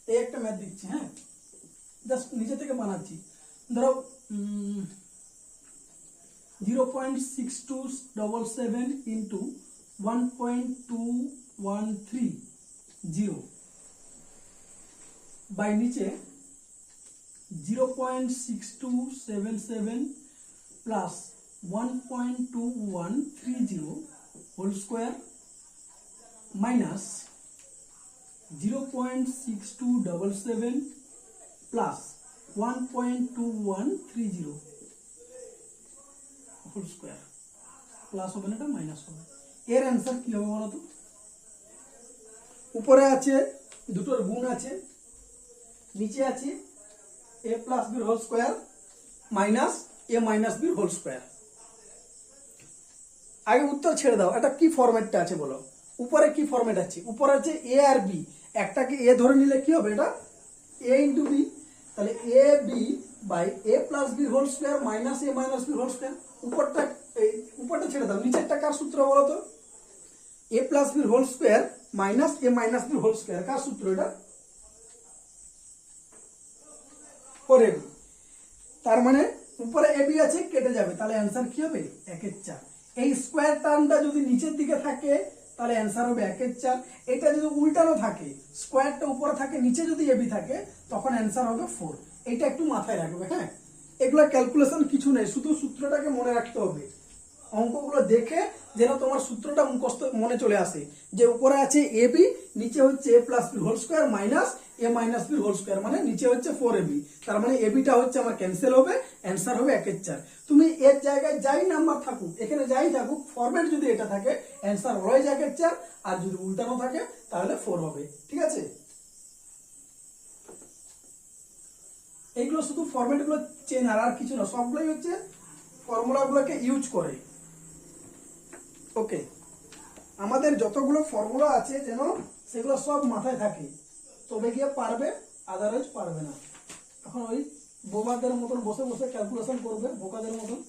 এই একটা ম্যাথ দিচ্ছি, হ্যাঁ, জাস্ট নিজে থেকে বানাচ্ছি। ধরো 0.6277 ইন্টু 1.2130 বাই নিচে 0.6277 plus 1.2130 whole square minus 0.6277 plus 1.2130 whole square plus হবে না, এটা মাইনাস হবে। এর অ্যান্সার কি হবে বলো তো? উপরে আছে দুটোর গুণ আছে, নিচে আছে a plus B whole square minus a minus B whole square. আগে উত্তর ছেড়ে দাও, এটা কি ফরম্যাটটা আছে বলো? উপরে কি ফরম্যাট আছে? উপরে আছে a আর b, একটাকে a ধরে নিলে কি হবে? এটা a ইন্টু বি, তাহলে A B by A plus B whole square minus A minus B whole square. উপরটা ছেড়ে দাও, নিচেরটা কার সূত্র বলো তো? A plus B whole square minus A minus B whole square, কার সূত্র এটা? 4ab। তার মানে উপরে এ বি আছে, কেটে যাবে, তাহলে অ্যান্সার কি হবে? 1/4। এই স্কোয়ার টার্মটা যদি নিচের দিকে থাকে তাহলে অ্যান্সার হবে 1/4। এটা যদি উল্টানো থাকে, স্কোয়ারটা উপরে থাকে, নিচে যদি এবি থাকে, তখন অ্যান্সার হবে 4। এটা একটু মাথায় রাখবে, হ্যাঁ। এগুলো ক্যালকুলেশন কিছু নেই, শুধু সূত্রটাকে মনে রাখতে হবে। অঙ্কগুলো দেখে যেন তোমার সূত্রটা মুখস্থ মনে চলে আসে, যে উপরে আছে এ বি, নিচে হচ্ছে A plus B whole square minus A minus B whole square, মানে নিচে হচ্ছে 4ab। তার মানে এবিটা হচ্ছে আমার ক্যান্সেল হবে, অ্যান্সার হবে 1/4। তুমি এর জায়গায় যাই নাম্বার থাকুক, এখানে যাই থাকুক, ফরম্যাট যদি এটা থাকে অ্যান্সার হয় 1/4, আর যদি উল্টানো থাকে তাহলে 4 হবে। ঠিক আছে, এইগুলো শুধু ফরম্যাটগুলো চেনার, আর কিছু না, সবগুলোই হচ্ছে ফর্মুলাগুলোকে ইউজ করে। ওকে, আমাদের যতগুলো ফর্মুলা আছে যেন সেগুলো সব মাথায় থাকে, তবে গিয়ে পারবে, আদারওয়াইজ পারবে না। এখন ওই বোবাদের মতন বসে বসে ক্যালকুলেশন করবে, বোকাদের মতন,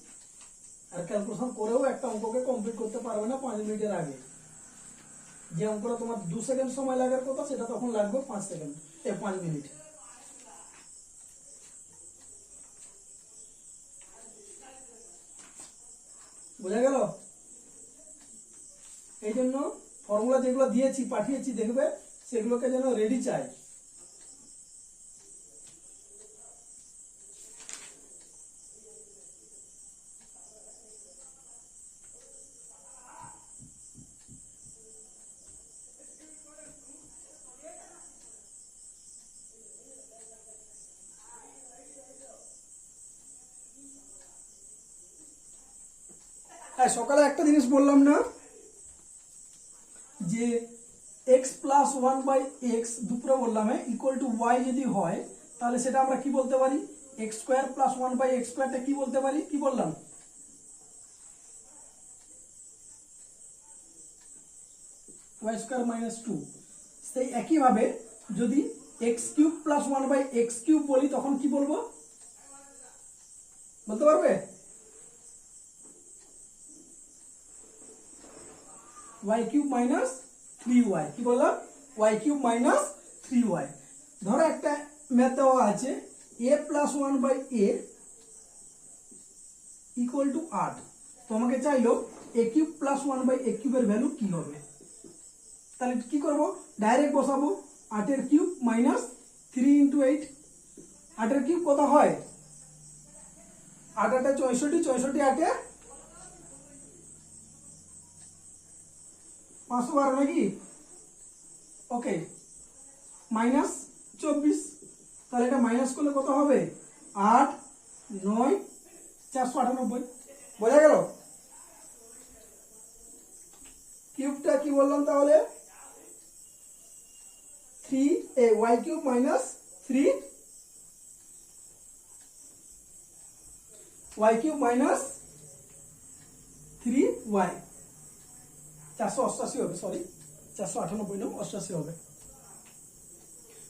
আর ক্যালকুলেশন করেও একটা অঙ্ককে কমপ্লিট করতে পারবে না 5 মিনিটের আগে। যে অঙ্কটা তোমার 2 সেকেন্ড সময় লাগার কথা, সেটা তখন লাগবে 5 মিনিট। বোঝা গেল? এই জন্য ফর্মুলা যেগুলো দিয়েছি, পাঠিয়েছি, দেখবে সেগুলোকে যেন রেডি চাই। হ্যাঁ, সকালে একটা জিনিস বললাম না, যে এক্স প্লাস 1/x দুপুরে বললাম, ইকুয়াল টু ওয়াই যদি হয়, তাহলে সেটা আমরা কি বলতে পারি? এক্স স্কোয়ার প্লাস 1/x স্কোয়ারটা কি বলতে পারি? কি বললাম? Y square minus 2। সেই একইভাবে যদি x cube plus 1/x cube বলি, তখন কি বলবো? বলতে পারবে? Y cube minus 3y। কি বললাম? Y cube minus 3y। ধরো একটা ম্যাথ দেওয়া আছে, a plus 1/a equal to 8। তোমাকে চাইলো a কিউব প্লাস 1/a কিউবের ভ্যালু কি হবে। তাহলে কি করব? ডাইরেক্ট বসাবো, 8 এর কিউব মাইনাস 3 ইন্টু 8। 8 এর কিউব কত হয়? 8 8 64, 64 8 512 নাকি? ওকে, মাইনাস 24। তাহলে এটা মাইনাস করলে কত হবে? 8 9 498। বোঝা গেল? কিউবটা কি বললাম তাহলে? 3a y cube minus 3 y cube minus 3y। 488 হবে, সরি 498 না, 88 হবে।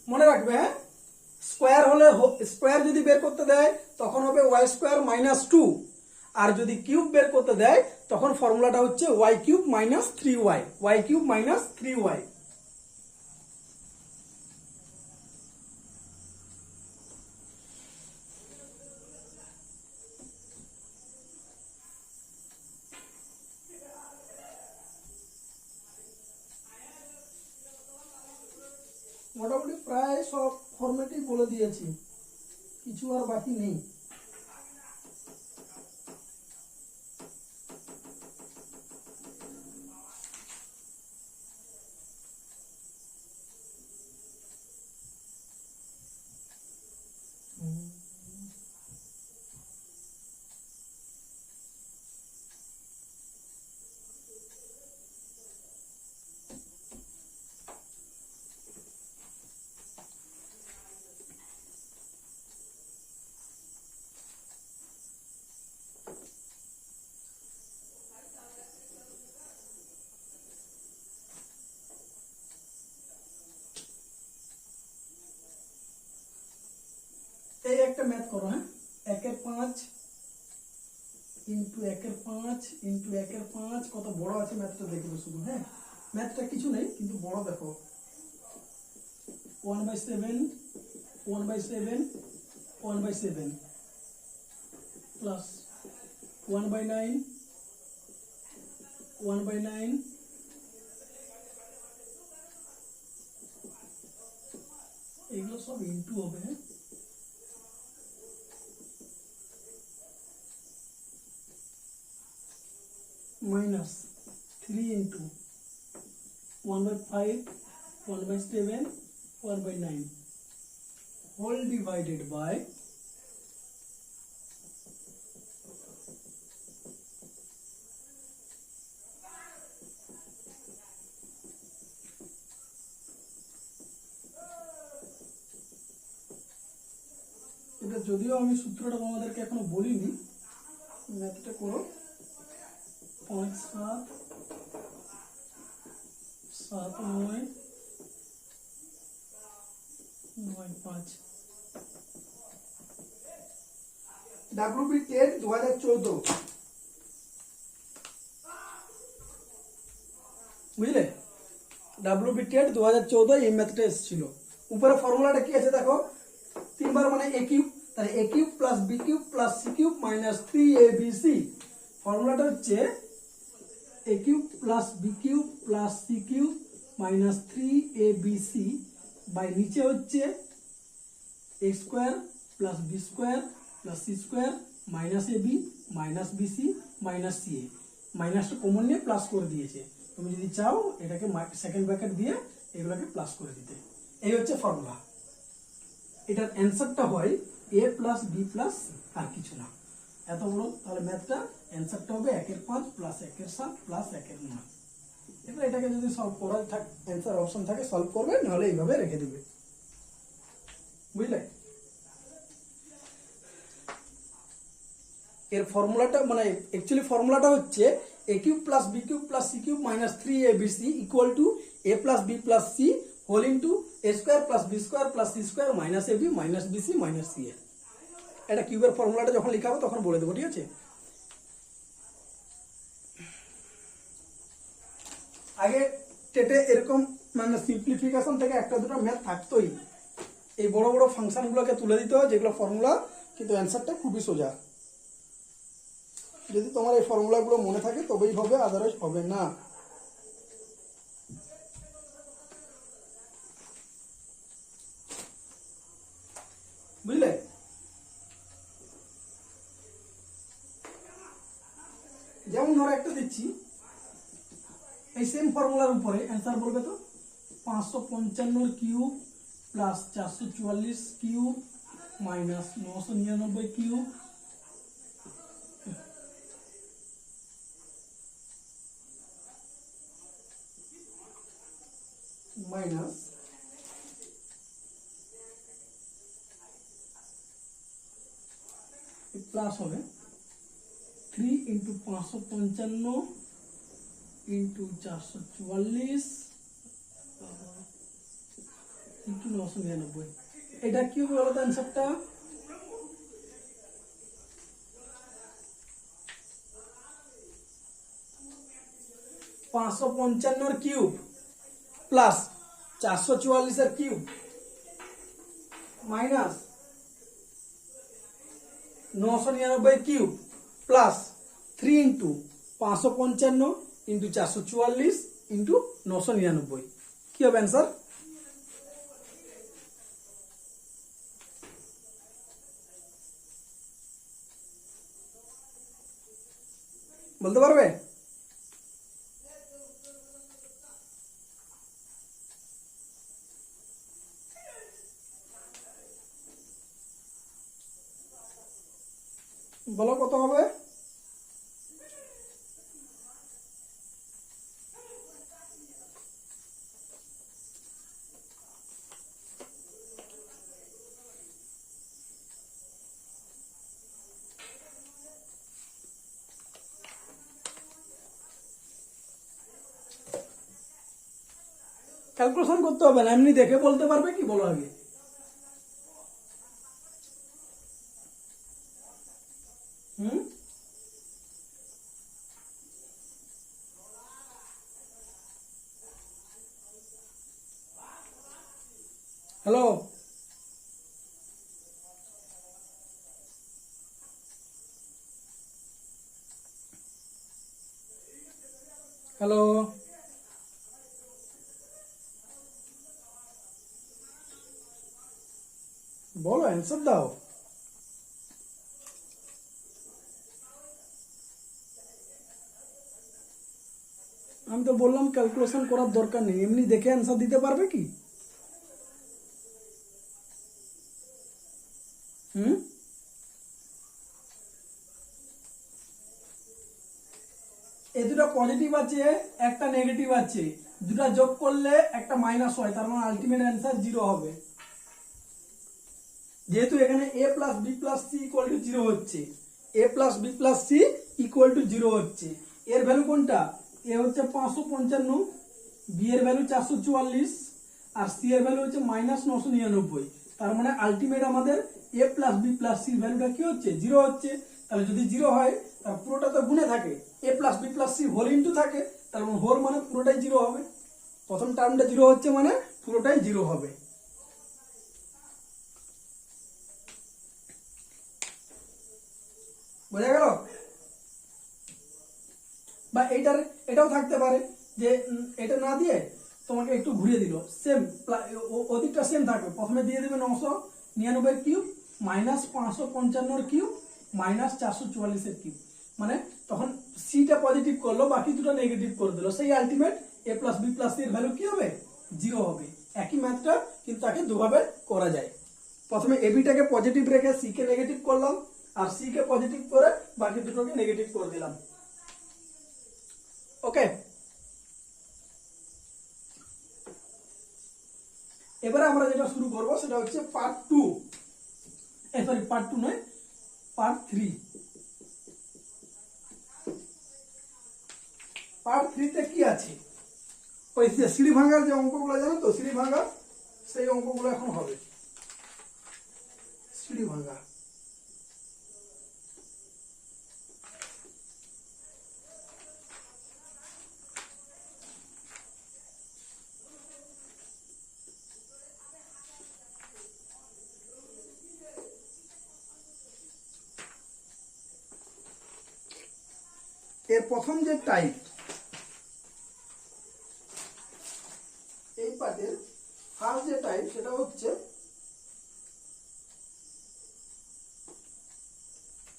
মনে রাখবে, হ্যাঁ, স্কোয়ার হলে, স্কোয়ার যদি বের করতে দেয় তখন হবে ওয়াই স্কোয়ার মাইনাস 2, আর যদি কিউব বের করতে দেয় তখন ফর্মুলাটা হচ্ছে Y cube minus 3y। Y cube minus 3y। মোটামুটি প্রায় সব ফরম্যাটই বলে দিয়েছি, কিছু আর বাকি নেই। এই একটা ম্যাথ করো, হ্যাঁ, 1/5 ইন্টু 1/5 ইন্টু 1/5 কত বড় আছে ম্যাথটা দেখবে শুধু। হ্যাঁ, ম্যাথটা কিছু নেই কিন্তু বড় দেখো, 1/7 1/7 1/7 প্লাস 1/9 1/9 এগুলো সব ইন্টু হবে, minus 3 into 1/5 1/7 1/9 whole divided by এটা যদিও আমি সূত্রটা তোমাদেরকে এখনো বলিনি, ম্যাথটা করো। 5 7 7 9 9 5 ডাব্লিউবি টেট 2014, বুঝলে? ডাব্লিউবি টেট 2014 এই ম্যাথটা এসেছিল। উপরে ফর্মুলাটা কি আছে দেখো, 3 বার মানে a কিউব, তাহলে a cube plus b cube plus c cube minus 3abc। ফর্মুলাটা হচ্ছে a cube plus b cube plus c cube minus 3abc by নিচে হচ্ছে a square plus b square plus c square minus ab minus bc minus ca। মাইনাসটা common নিয়ে plus করে দিয়েছে, তুমি যদি চাও এটাকে সেকেন্ড ব্র্যাকেট দিয়ে এগুলোকে প্লাস করে দিতে। এই হচ্ছে ফর্মুলা। এটার অ্যান্সারটা হয় a প্লাস b প্লাস আর কিছু না, এত বড়। তাহলে ম্যাথটা অ্যান্সারটা হবে 1/5 প্লাস 1/7 প্লাস 1/9। এবার এটাকে যদি সলভ করার অ্যান্সার অপশন থাকে সলভ করবে, নাহলে এইভাবে রেখে দিবে, বুঝলে? এর ফর্মুলাটা মানে অ্যাকচুয়ালি ফর্মুলাটা হচ্ছে a cube plus b cube plus c cube minus 3abc equal to a plus b plus c whole into a square plus b square plus c square minus ab minus bc minus ca। এটা কিউবের ফর্মুলাটা যখন লেখা হবে তখন বলে দেবো, ঠিক আছে? আগে টেটে এরকম মানে সিম্পলিফিকেশন থেকে একটা দুটো ম্যাথ থাকতোই, এই বড় বড় ফাংশনগুলোকে তুলে দিতে হয় যেগুলো ফর্মুলা, কিন্তু অ্যান্সারটা খুবই সোজা। যদি তোমার এই ফর্মুলাগুলো মনে থাকে তবেই হবে, আদারওয়াইজ হবে না। বুঝলে? যেমন ধরো একটা দিচ্ছি, এই সেম ফর্মুলার উপরে অ্যান্সার বলবে তো 555 cube plus 444 cube minus 999 cube minus plus হবে 3 ইন্টু 555 ইন্টু 444 ইন্টু 999। এটা কি হবে বলো তো অ্যান্সারটা? পাঁচশো পঞ্চান্নর cube plus 444 cube minus 999 cube plus 3 into 555 into 444 into 999। কি হবে অ্যান্সার? বলতে পারবে? বলো কত হবে? ক্যালকুলেশন করতে হবে না, এমনি দেখে বলতে পারবে কি? বলো আগে। হুম, হ্যালো, হ্যালো, বলো, অ্যান্সার দাও। আমি তো বললাম ক্যালকুলেশন করার দরকার নেই, এমনি দেখে অ্যান্সার দিতে পারবে কি? হুম, এই দুটো পজিটিভ আছে, একটা নেগেটিভ আছে, দুটো যোগ করলে একটা মাইনাস হয়, তার মানে আলটিমেট অ্যান্সার 0 হবে। যেহেতু এখানে a plus B plus C equal to 0 হচ্ছে, a plus B plus C equal to 0 হচ্ছে, এর ভ্যালু কোনটা? a হচ্ছে 555, বি এর ভ্যালু 444, আর সি এর ভ্যালু হচ্ছে -999। তার মানে আলটিমেট আমাদের a প্লাস বি প্লাস সির ভ্যালুটা কি হচ্ছে? 0 হচ্ছে। তাহলে যদি 0 হয় তাহলে পুরোটা তো গুণে থাকে, a plus B plus C whole into থাকে, তার মানে হোল মানে পুরোটাই 0 হবে। প্রথম টার্মটা 0 হচ্ছে মানে পুরোটাই 0 হবে। বোঝা গেল? বা এটাও থাকতে পারে যে এটা না দিয়ে তোমাকে একটু ঘুরিয়ে দিল, সেম অধিকটা সেম থাকবে, প্রথমে দিয়ে দেবে 999 cube minus 555 cube minus 444 cube, মানে তখন সিটা পজিটিভ করলো, বাকি দুটো নেগেটিভ করে দিল, সেই ultimate a plus B plus C এর ভ্যালু কি হবে? 0 হবে। একই ম্যাথটা কিন্তু তাকে দুভাবে করা যায়। প্রথমে এবিটাকে পজিটিভ রেখে সি কে নেগেটিভ করলাম, আর সি কে পজিটিভ করে বাকি দুটোকে নেগেটিভ করে দিলাম। ওকে, এবারে আমরা যেটা শুরু করব সেটা হচ্ছে পার্ট 2, সরি পার্ট 2 নয়, পার্ট 3। পার্ট 3 তে কি আছে? ওই যে সিঁড়ি ভাঙার যে অঙ্কগুলো, জানো তো সিঁড়ি ভাঙা, সেই অঙ্কগুলো এখন হবে। সিঁড়ি ভাঙা, এর প্রথম যে টাইপ, এই পার্টের ফার্স্ট যে টাইপ সেটা হচ্ছে,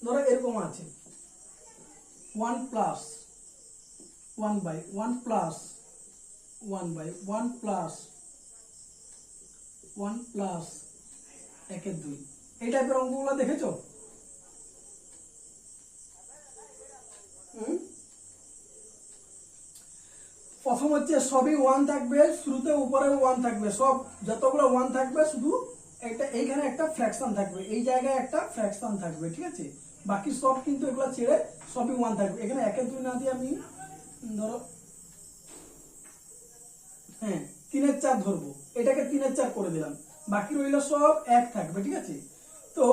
ধরো এরকম আছে 1 plus 1 by 1 plus 1 by 1 plus 1 plus 1/2, এই টাইপের অঙ্কগুলো দেখেছো? প্রথম হচ্ছে সবই 1 থাকবে, শুরুতে উপরেও 1 থাকবে, সব যতগুলো 1 থাকবে, শুধু একটা এইখানে একটা ফ্র্যাকশন থাকবে, এই জায়গায় একটা ফ্র্যাকশন থাকবে, ঠিক আছে? বাকি সব কিন্তু এগুলো ছেড়ে সবই 1 থাকবে। এখানে 1/2 না দিয়ে আমি ধরো হ্যাঁ 3/4 ধরবো, এটাকে 3/4 করে দিলাম, বাকি রইল সব 1 থাকবে, ঠিক আছে? তো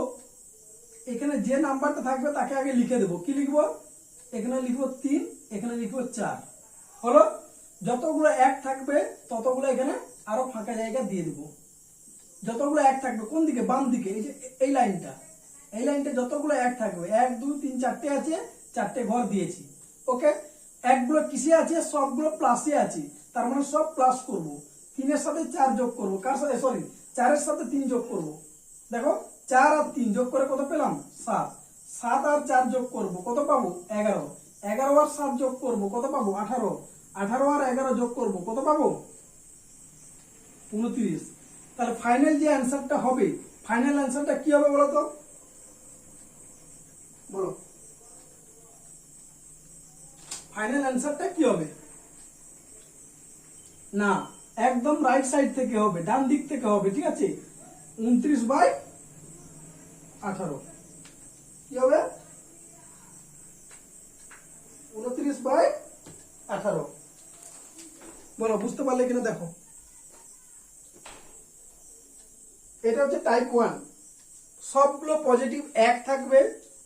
এখানে যে নাম্বারটা থাকবে তাকে আগে লিখে দেবো। কি লিখবো? এখানে লিখবো 3, এখানে লিখবো 4, হলো? যতগুলো 1 থাকবে ততগুলো এখানে আরো ফাঁকা জায়গা দিয়ে দেবো। যতগুলো 1 থাকবে কোন দিকে? বাম দিকে, এই যে এই লাইনটা, এই লাইনটা যতগুলো 1 থাকবে, 1 2 3 4টে আছে, 4টে ঘর দিয়েছি। ওকে, একগুলো কিসে আছে? সবগুলো প্লাসে আছে, তার মানে সব প্লাস করব। 3 এর সাথে 4 যোগ করব, কার সাথে? সরি, 4 এর সাথে 3 যোগ করব। দেখো 4 আর 3 যোগ করে কত পেলাম? 7। 7 আর 4 যোগ করব, কত পাবো? 11। 11 আর 7 যোগ করব কত পাবো 18, 18 আর 11 যোগ করব কত পাবো 29। তাহলে ফাইনাল যে অ্যান্সারটা হবে, ফাইনাল অ্যান্সারটা কি হবে বলো তো, বলো ফাইনাল অ্যান্সারটা কি হবে? না, একদম রাইট সাইড থেকে হবে, ডান দিক থেকে হবে, ঠিক আছে। 29/18 কি হবে 29/18। বলো বুঝতে পারলে কিনা দেখো। এটা হচ্ছে টাইপ 1, সবগুলো পজিটিভ 1 থাকবে,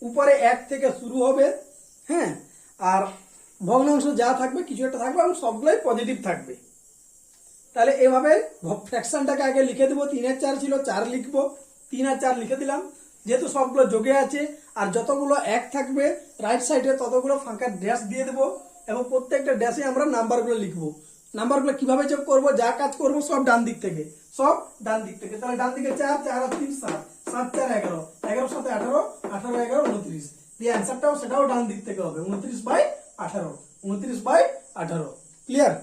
উপরে 1 থেকে শুরু হবে, হ্যাঁ, আর ভগ্নাংশ যা থাকবে কিছু একটা থাকবে এবং সবগুলোই পজিটিভ থাকবে। তাহলে এভাবে ফ্র্যাকশনটাকে আগে লিখে দেবো, 3/4 ছিল 4 লিখবো, 3/4 লিখে দিলাম, যেহেতু সবগুলো যোগে আছে আর যতগুলো 1 থাকবে রাইট সাইডে ততগুলো ফাঁকা ড্যাশ দিয়ে দেবো এবং প্রত্যেকটা ড্যাশে আমরা নাম্বারগুলো লিখবো। নাম্বারগুলো কিভাবে যোগ করবো, যা কাজ করবো সব ডান দিক থেকে, সব ডান দিক থেকে। তাহলে ডান দিকে 4, 4 আর 3 7, 7 4 11, 11 7 18, 18 11 29। এই অ্যান্সারটাও সেটাও ডান দিক থেকে হবে 29/18, 29/18। ক্লিয়ার?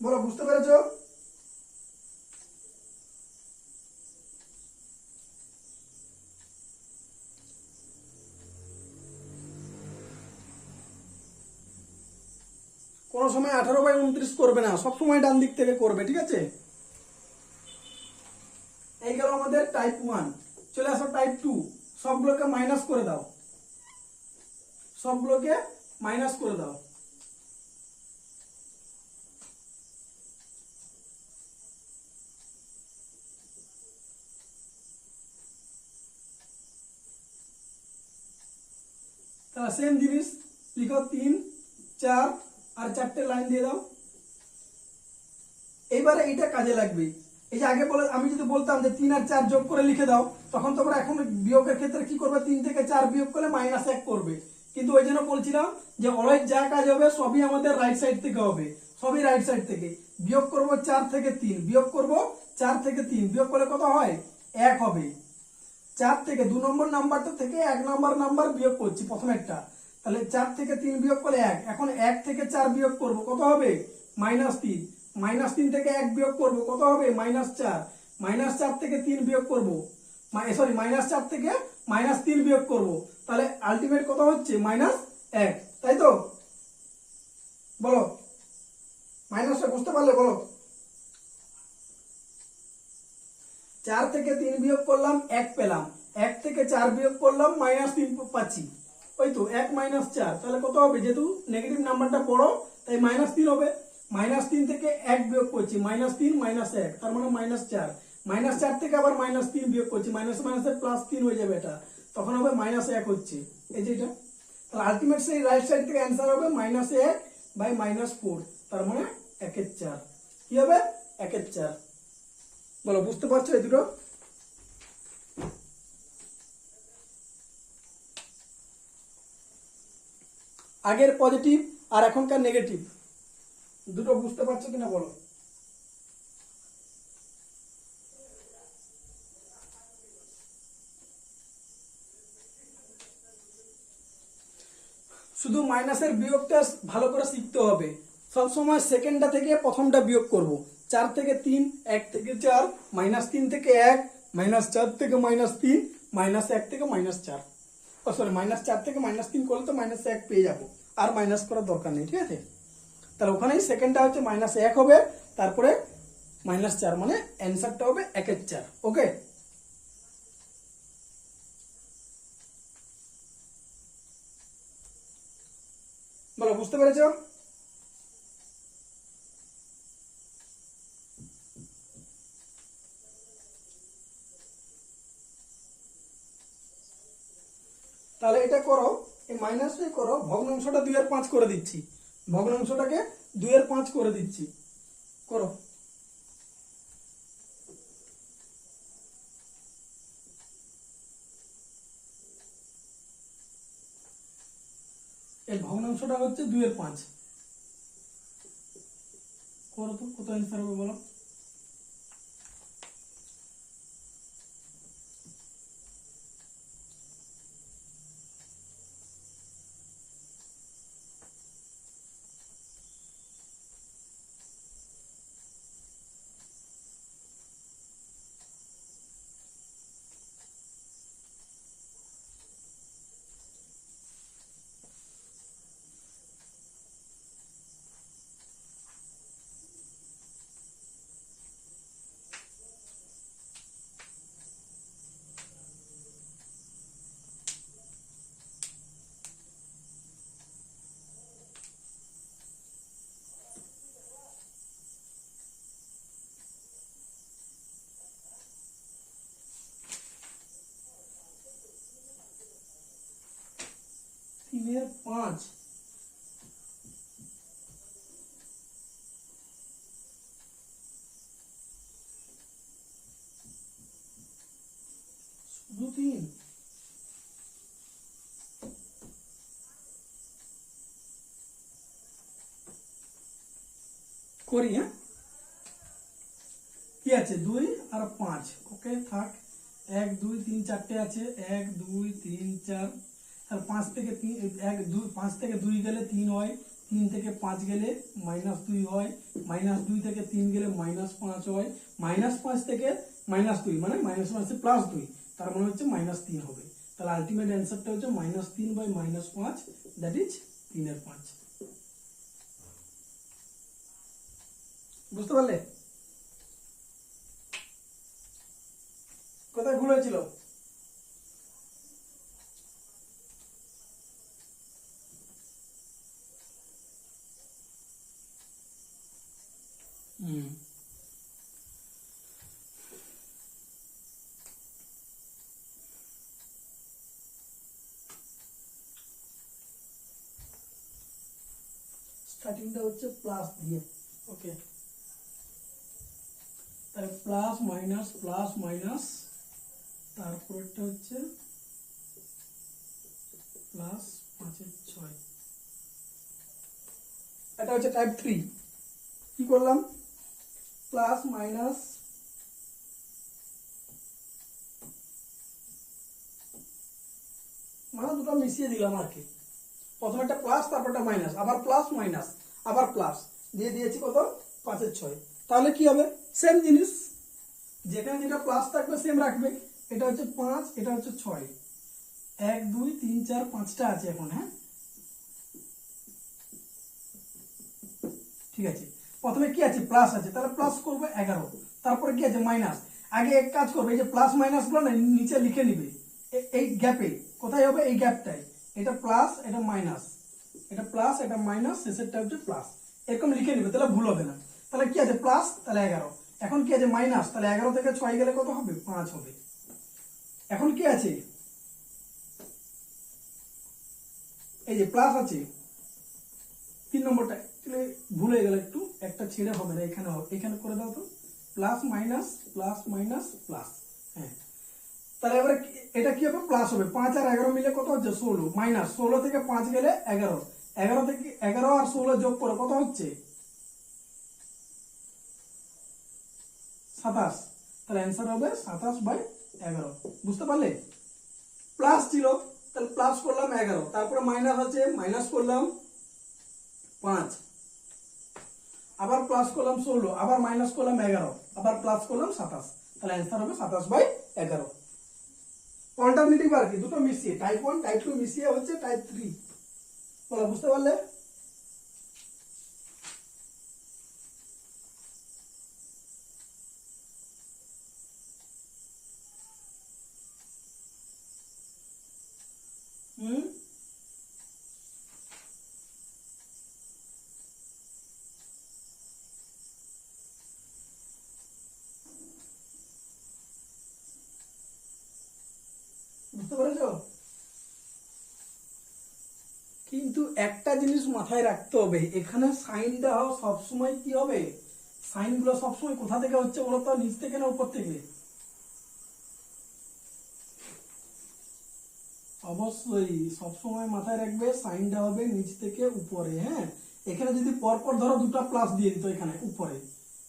বলো বুঝতে পেরেছো? কোনো সময় 18/29 করবে না, সব সময় ডান দিক থেকে করবে, ঠিক আছে। এই গেল আমাদের টাইপ 1। চলে আসো টাইপ 2, সবগুলোকে মাইনাস করে দাও, সবগুলোকে মাইনাস করে দাও। তাহলে সেম জিনিস লিখো, 3 4 আর 4টে লাইন দিয়ে দাও। এইবারে এইটা কাজে লাগবে। এই যে আগে বলে আমি যদি বলতাম যে 3 আর 4 যোগ করে লিখে দাও, তখন তোমরা এখন বিয়োগের ক্ষেত্রে কি করবে, 3 থেকে 4 বিয়োগ করলে -1 করবে। কিন্তু ওই জন্য বলছিলাম যে অলওয়েজ যা কাজ হবে সবই আমাদের রাইট সাইড থেকে হবে, সবই রাইট সাইড থেকে। বিয়োগ করব 4 থেকে 3, বিয়োগ করব 4 থেকে 3, বিয়োগ করলে কত হয় 1 হবে। 4 থেকে 2 নম্বর নাম্বারটা থেকে 1 নম্বর নাম্বার বিয়োগ করছি প্রথমেরটা, তাহলে 4 থেকে 3 বিয়োগ করলে 1। এখন 1 থেকে 4 বিয়োগ করব কত হবে -3, -3 থেকে 1 বিয়োগ করব কত হবে -4, -4 থেকে 3 বিয়োগ করব, সরি -4 থেকে -3 বিয়োগ করব, তাহলে আলটিমেট কত হচ্ছে -1, তাই তো? বলো মাইনাসটা বুঝতে পারলে বলো। 4 থেকে 3 বিয়োগ করলাম 1 পেলাম, 1 থেকে 4 বিয়োগ করলাম -3 পাচ্ছি, ওই তো 1 -4, তাহলে কত হবে, যেহেতু নেগেটিভ নাম্বারটা বড় তাই -3 হবে। -3 থেকে 1 বিয়োগ করছি, -3 -1, তার মানে -4, -4 থেকে আবার -3 বিয়োগ করছি, মাইনাস মাইনাসে +3 হয়ে যাবে, এটা তখন হবে -1 হচ্ছে, এই যে এটা। তাহলে আলটিমেট সেই রাইট সাইড থেকে অ্যান্সার হবে -1/-4, তার মানে 1/4 কি হবে 1/4। বলো বুঝতে পারছো এই দুটো? আগের পজিটিভ আর এখনকার নেগেটিভ দুটো বুঝতে পারছো কিনা বলো। শুধু মাইনাসের বিয়োগটা ভালো করে শিখতে হবে, সব সময় সেকেন্ডটা থেকে প্রথমটা বিয়োগ করব। 4 থেকে 3, 1 থেকে 4, -3 থেকে 1, -4 থেকে -3, -1 থেকে -4, সরি -4 থেকে -3 করলে তো -1 পেয়ে যাবো, আর মাইনাস করার দরকার নেই, ঠিক আছে। তাহলে ওখানেই সেকেন্ডটা হচ্ছে -1 হবে, তারপরে -4, মানে অ্যান্সারটা হবে 1/4। ওকে, বলো বুঝতে পেরেছো? তাহলে এটা করো, এই মাইনাসটাই করো, ভগ্নাংশটা 2/5 করে দিচ্ছি, ভগ্নাংশটাকে 2/5 করে দিচ্ছি, করো। এই ভগ্নাংশটা হচ্ছে 2/5, করো তো কত অ্যান্সার হবে বলো। 5। শুধু 3? করি, হ্যাঁ কি আছে 2 আর 5, ওকে থাক। 1 2 3 4টে আছে, 1 2 3 4, আর 5 থেকে 3 1 2 5 থেকে 2 গেলে 3 হয়, 3 থেকে 5 গেলে -2 হয়, -2 থেকে 3 গেলে -5 হয়, -5 থেকে -2 মানে -5 +2, তার মানে হচ্ছে -3 হবে। তাহলে আলটিমেট অ্যান্সারটা হচ্ছে -3/-5, দ্যাট ইজ 3/5। বুঝতে পারলে কোথায় ভুল হয়েছিল? স্টার্টিংটা হচ্ছে প্লাস দিয়ে, ওকে তাহলে প্লাস মাইনাস, তারপরটা হচ্ছে প্লাস 5/6, এটা হচ্ছে টাইপ 3। কি করলাম? প্লাস মাইনাস মানে দুটো মিশিয়ে দিলাম আর কি। প্রথমে একটা প্লাস, তারপর একটা মাইনাস, আবার প্লাস মাইনাস, আবার প্লাস দিয়ে দিয়েছি কত 5/6। তাহলে কি হবে? সেম জিনিস, যেখানে যেটা প্লাস থাকবে সেম রাখবে। এটা হচ্ছে 5, এটা হচ্ছে 6, 1 2 3 4 5টা আছে এখন, হ্যাঁ ঠিক আছে। প্রথমে কি আছে? প্লাস আছে, তাহলে প্লাস করবে 11। তারপরে কি আছে? মাইনাস। আগে এক কাজ করবে, এই যে প্লাস মাইনাস গুলো না নিচে লিখে নিবে, এই গ্যাপে। কোথায় হবে? এই গ্যাপটাই। এটা প্লাস, এটা মাইনাস, এটা প্লাস, এটা মাইনাস, শেষেরটা হচ্ছে প্লাস, এরকম লিখে নিবে, তাহলে ভুল হবে না। তাহলে কি আছে? প্লাস, তাহলে 11। এখন কি আছে? মাইনাস, তাহলে 11 থেকে 6 গেলে কত হবে? 5 হবে। এখন কি আছে? এই যে প্লাস আছে 3 নম্বরটা, ভুল হয়ে গেল একটু, একটা ছেড়ে হবে না, এখানে হবে, এখানে করে দাও তো, প্লাস মাইনাস প্লাস। হ্যাঁ তাহলে এবারে এটা কি হবে? প্লাস হবে। 5 আর 11 মিলে কত হচ্ছে? 16, মাইনাস 16 থেকে 5 গেলে 11, 11 থেকে 11 আর 16 যোগ করে কত হচ্ছে? 27। তাহলে অ্যান্সার হবে 27/11। বুঝতে পারলে? প্লাস ছিল, তাহলে প্লাস করলাম 11, তারপরে মাইনাস আছে, মাইনাস করলাম 5, আবার প্লাস করলাম 16, আবার মাইনাস করলাম 11, আবার প্লাস করলাম 27। তাহলে অ্যান্সার হবে 27/11। অল্টারনেটিভ আর কি, দুটো মিশিয়ে, টাইপ 1 টাইপ 2 মিশিয়ে হচ্ছে টাইপ 3। বলো, বুঝতে পারলে? হুম বুঝতে পেরেছো? কিন্তু একটা জিনিস মাথায় রাখতে হবে, এখানে সাইনটা সবসময় কি হবে? সাইন গুলো সবসময় কোথা থেকে হচ্ছে বলতো? নিচ থেকে না উপর থেকে? অবশ্যই সবসময় মাথায় রাখবে, সাইনটা হবে নিচ থেকে উপরে। হ্যাঁ এখানে যদি পরপর ধরো দুটো প্লাস দিয়ে দিত এখানে উপরে,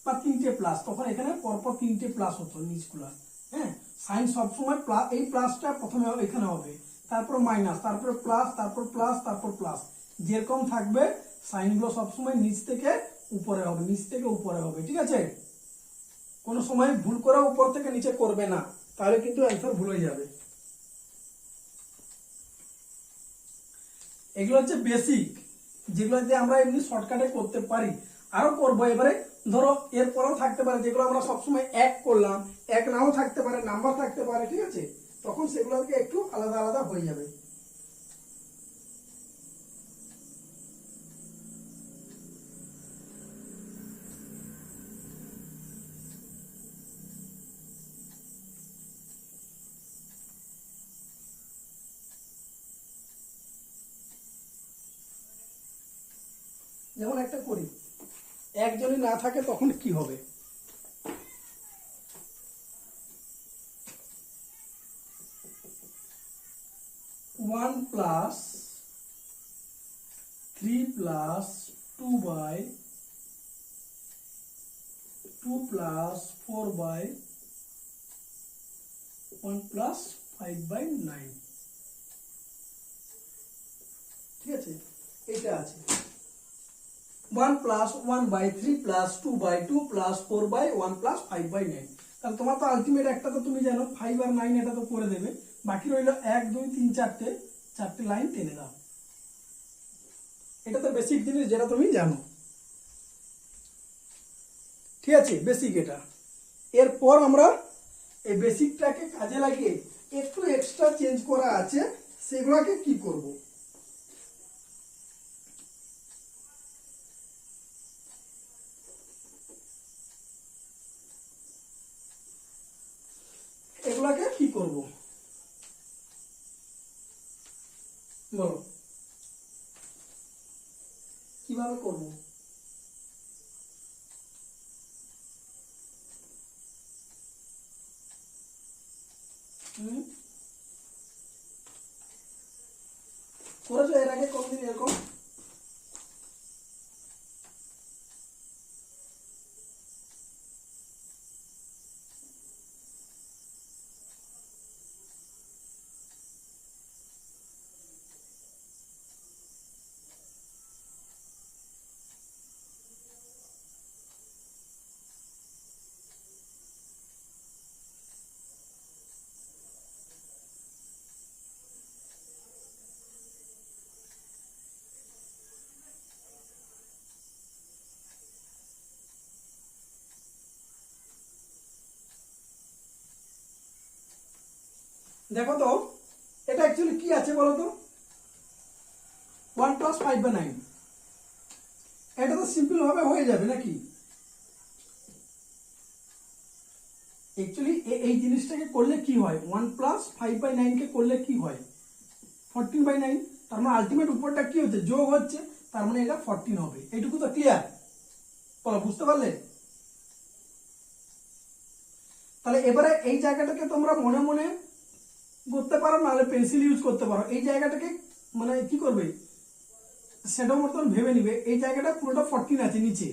বা 3টে প্লাস, তখন এখানে পরপর 3টে প্লাস হতো নিচগুলা। হ্যাঁ সাইন সবসময় এই প্লাসটা প্রথমে এখানে হবে, তারপর মাইনাস, তারপর প্লাস, তারপর প্লাস, তারপর প্লাস, যেরকম থাকবে সাইনগুলো সবসময় নিচ থেকে উপরে হবে, নিচ থেকে উপরে হবে। ঠিক আছে? কোনো সময় ভুল করে উপর থেকে নিচে করবে না, তাহলে কিন্তু অ্যান্সার ভুল হয়ে যাবে। এগুলো হচ্ছে বেসিক, যেগুলো দিয়ে আমরা এমনি শর্টকাটে করতে পারি। আরো করবো এবারে, ধরো এরপরেও থাকতে পারে যেগুলো আমরা সবসময় এক করলাম, এক নাও থাকতে পারে, নাম্বার থাকতে পারে। ঠিক আছে? তখন সেগুলোকে একটু আলাদা আলাদা হয়ে যাবে। যেমন একটা করি, একজনই না থাকে তখন কি হবে? 1 plus 3 plus 2 by 2 plus 4 by 1 plus 5 by 9। ঠিক আছে, এটা আছে 1 plus 1 by 3 plus 2 by 2 plus 4 by 1 plus 5 by 9। তাহলে তোমার তো আলটিমেট একটা তো তুমি জানো 5 আর 9, এটা তো করে দেবে। বাকি রইল 1 2 3 চারটে লাইন টেনে দাও। এটা তো বেসিক জিনিস যেটা তুমি জানো। ঠিক আছে, বেসিক এটা। এরপর আমরা এই বেসিকটাকে কাজে লাগিয়ে একটু এক্সট্রা চেঞ্জ করা আছে, সেগুলোকে কি করব? এগুলাকে কি করব বলো, কিভাবে করব? করেছো এর আগে কোনদিন এরকম? দেখো তো এটা অ্যাকচুয়ালি কি আছে বলো তো, 1 প্লাস 5 বাই 9। এটা তো সিম্পল ভাবে হয়ে যাবে নাকি? অ্যাকচুয়ালি এই জিনিসটাকে করলে কি হয়, 1 প্লাস 5 বাই 9 কে করলে কি হয়, 14 বাই 9। তার মানে আলটিমেট উপরটা কি হচ্ছে, যোগ হচ্ছে, তার মানে এটা 14 হবে। এইটুকু তো ক্লিয়ার? বলো, বুঝতে পারলে? তাহলে এবারে এই জায়গাটাকে তোমরা মনে মনে করতে পারো, নাহলে পেন্সিল ইউজ করতে পারো। এই জায়গাটাকে মানে কি করবে, সেটা মতন ভেবে নিবে। এই জায়গাটা পুরোটা 14 আছে নিচে,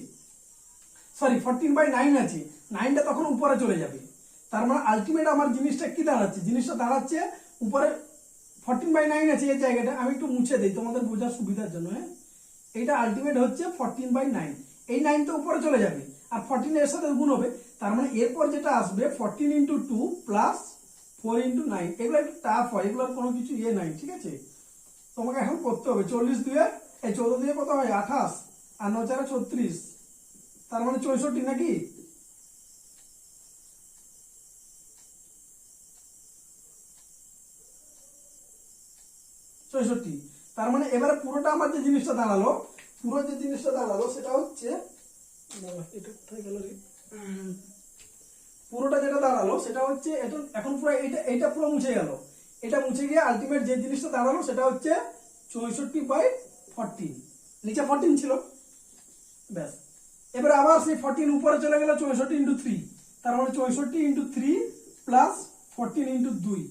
সরি 14 বাই 9 আছে, 9টা তখন উপরে চলে যাবে। তার মানে আলটিমেট আমার জিনিসটা কি দাঁড়াচ্ছে, জিনিসটা দাঁড়াচ্ছে উপরে 14 বাই 9 আছে। এই জায়গাটা আমি একটু মুছে দিই তোমাদের বোঝার সুবিধার জন্য। হ্যাঁ, এইটা আলটিমেট হচ্ছে 14 বাই 9। এই 9 তো উপরে চলে যাবে আর 14 এর সাথে গুণ হবে। তার মানে এরপর যেটা আসবে 14 ইন্টু 2 প্লাস 4 ইন্টু 9। এগুলো একটু টাফ হয়, এগুলোর কোনো কিছু ইয়ে নাই। ঠিক আছে, তোমাকে এখন করতে হবে। 40 দিয়ে এই 14 দিয়ে কত হয়, 28, আর 9 4 36, তার মানে 64 নাকি? তার মানে এবারে পুরোটা আমার যে জিনিসটা দাঁড়ালো, পুরো যে জিনিসটা দাঁড়ালো সেটা হচ্ছে, এটা কোথায় গেল রে, পুরোটা যেটা দাঁড়ালো সেটা হচ্ছে এটা। এখন পুরো এইটা পুরো মুছে গেল, এটা মুছে গিয়ে আলটিমেট যে জিনিসটা দাঁড়ালো সেটা হচ্ছে 64 বাই 14। নিচে 14 ছিল, ব্যাস। এবারে আবার সেই 14 উপরে চলে গেল 64 ইন্টু 3। তার মানে 64 ইন্টু 3 প্লাস 14 ইন্টু 2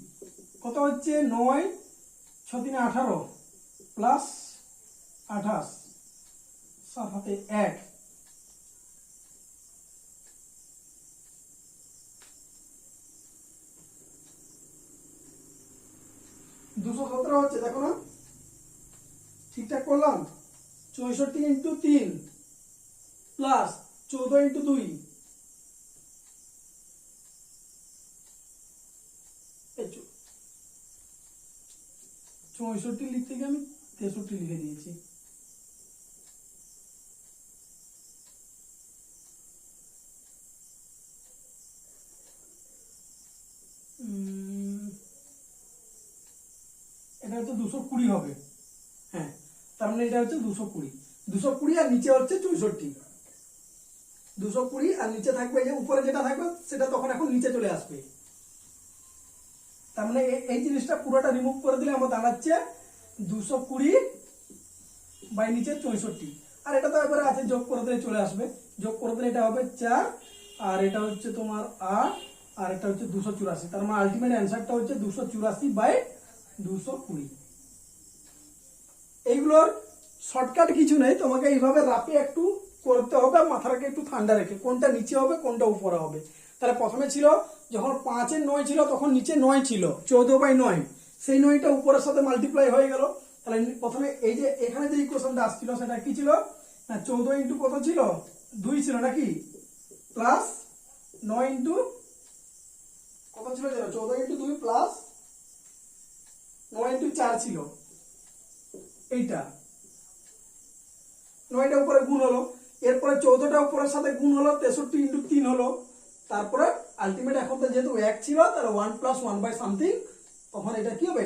কত হচ্ছে, 9 6 3 18 প্লাস 28 7 হাতে 1, দুশো 17 হচ্ছে। দেখো না, ঠিকঠাক করলাম? 64 ইন্টু 3 প্লাস 14 ইন্টু 2, 64 লিখতে গিয়ে আমি 63 লিখে দিয়েছি। এটা হচ্ছে 220 হবে। হ্যাঁ, তার মানে এটা হচ্ছে 220। 220 আর নিচে হচ্ছে 64। 220 আর নিচে থাকবে, যে উপরে যেটা থাকবে সেটা তখন এখন নিচে চলে আসবে। তার মানে এই জিনিসটা পুরোটা রিমুভ করে দিলে আমার দাঁড়াচ্ছে 220 বাই নিচে 64। আর এটা তো এবারে আছে, যোগ করে দিলে চলে আসবে, যোগ করে দিলে এটা হবে 4, আর এটা হচ্ছে তোমার 8, আর এটা হচ্ছে 284। তার মানে আলটিমেট অ্যান্সারটা হচ্ছে 284/220। এইগুলোর শর্টকাট কিছু নেই, তোমাকে এইভাবে রাফে একটু করতে হবে, মাথাটাকে একটু ঠান্ডা রেখে কোনটা নিচে হবে কোনটা উপরে হবে। তাহলে প্রথমে ছিল যখন 5-এর 9 ছিল তখন নিচে 9 ছিল, 14/9, সেই 9টা উপরের সাথে মাল্টিপ্লাই হয়ে গেল। তাহলে প্রথমে এই যে এখানে যে ইকুয়েশনটা আসছিল সেটা কি ছিল না, 14 ইন্টু কত ছিল, 2 ছিল নাকি, প্লাস 9 ইন্টু কত ছিল, 14 ইন্টু 2 প্লাস 9 ইন্টু 4 ছিল, এইটা 9টা উপরে গুণ হলো, এরপরে 14টা উপরের সাথে গুণ হলো, 63 ইন্টু 3 হলো, তারপরে আলটিমেট এখন তো যেহেতু 1 ছিল তাহলে 1 + 1/something, তখন এটা কি হবে,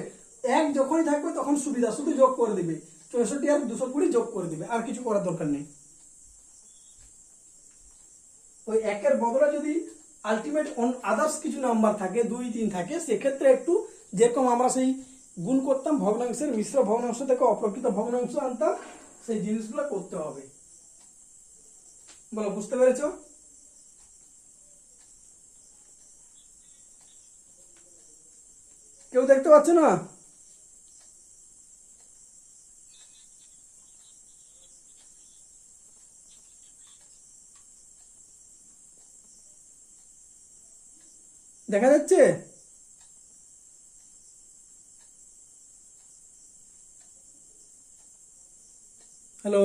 1 যখনই থাকবে তখন সুবিধা, শুধু যোগ করে দিবে, 64 আর 220 যোগ করে দিবে, আর কিছু করার দরকার নেই। ওই 1-এর বদলে যদি আলটিমেট আদার্স কিছু নাম্বার থাকে, 2, 3 থাকে, সেক্ষেত্রে একটু যেরকম আমরা সেই গুণ করতাম ভগ্নাংশের মিশ্র ভগ্নাংশ থেকে অপ্রকৃত ভগ্নাংশ আনতাম, সেই জিনিসগুলো করতে হবে। বলো, বুঝতে পেরেছো? কেউ দেখতে পাচ্ছ না? দেখা যাচ্ছে? হ্যালো,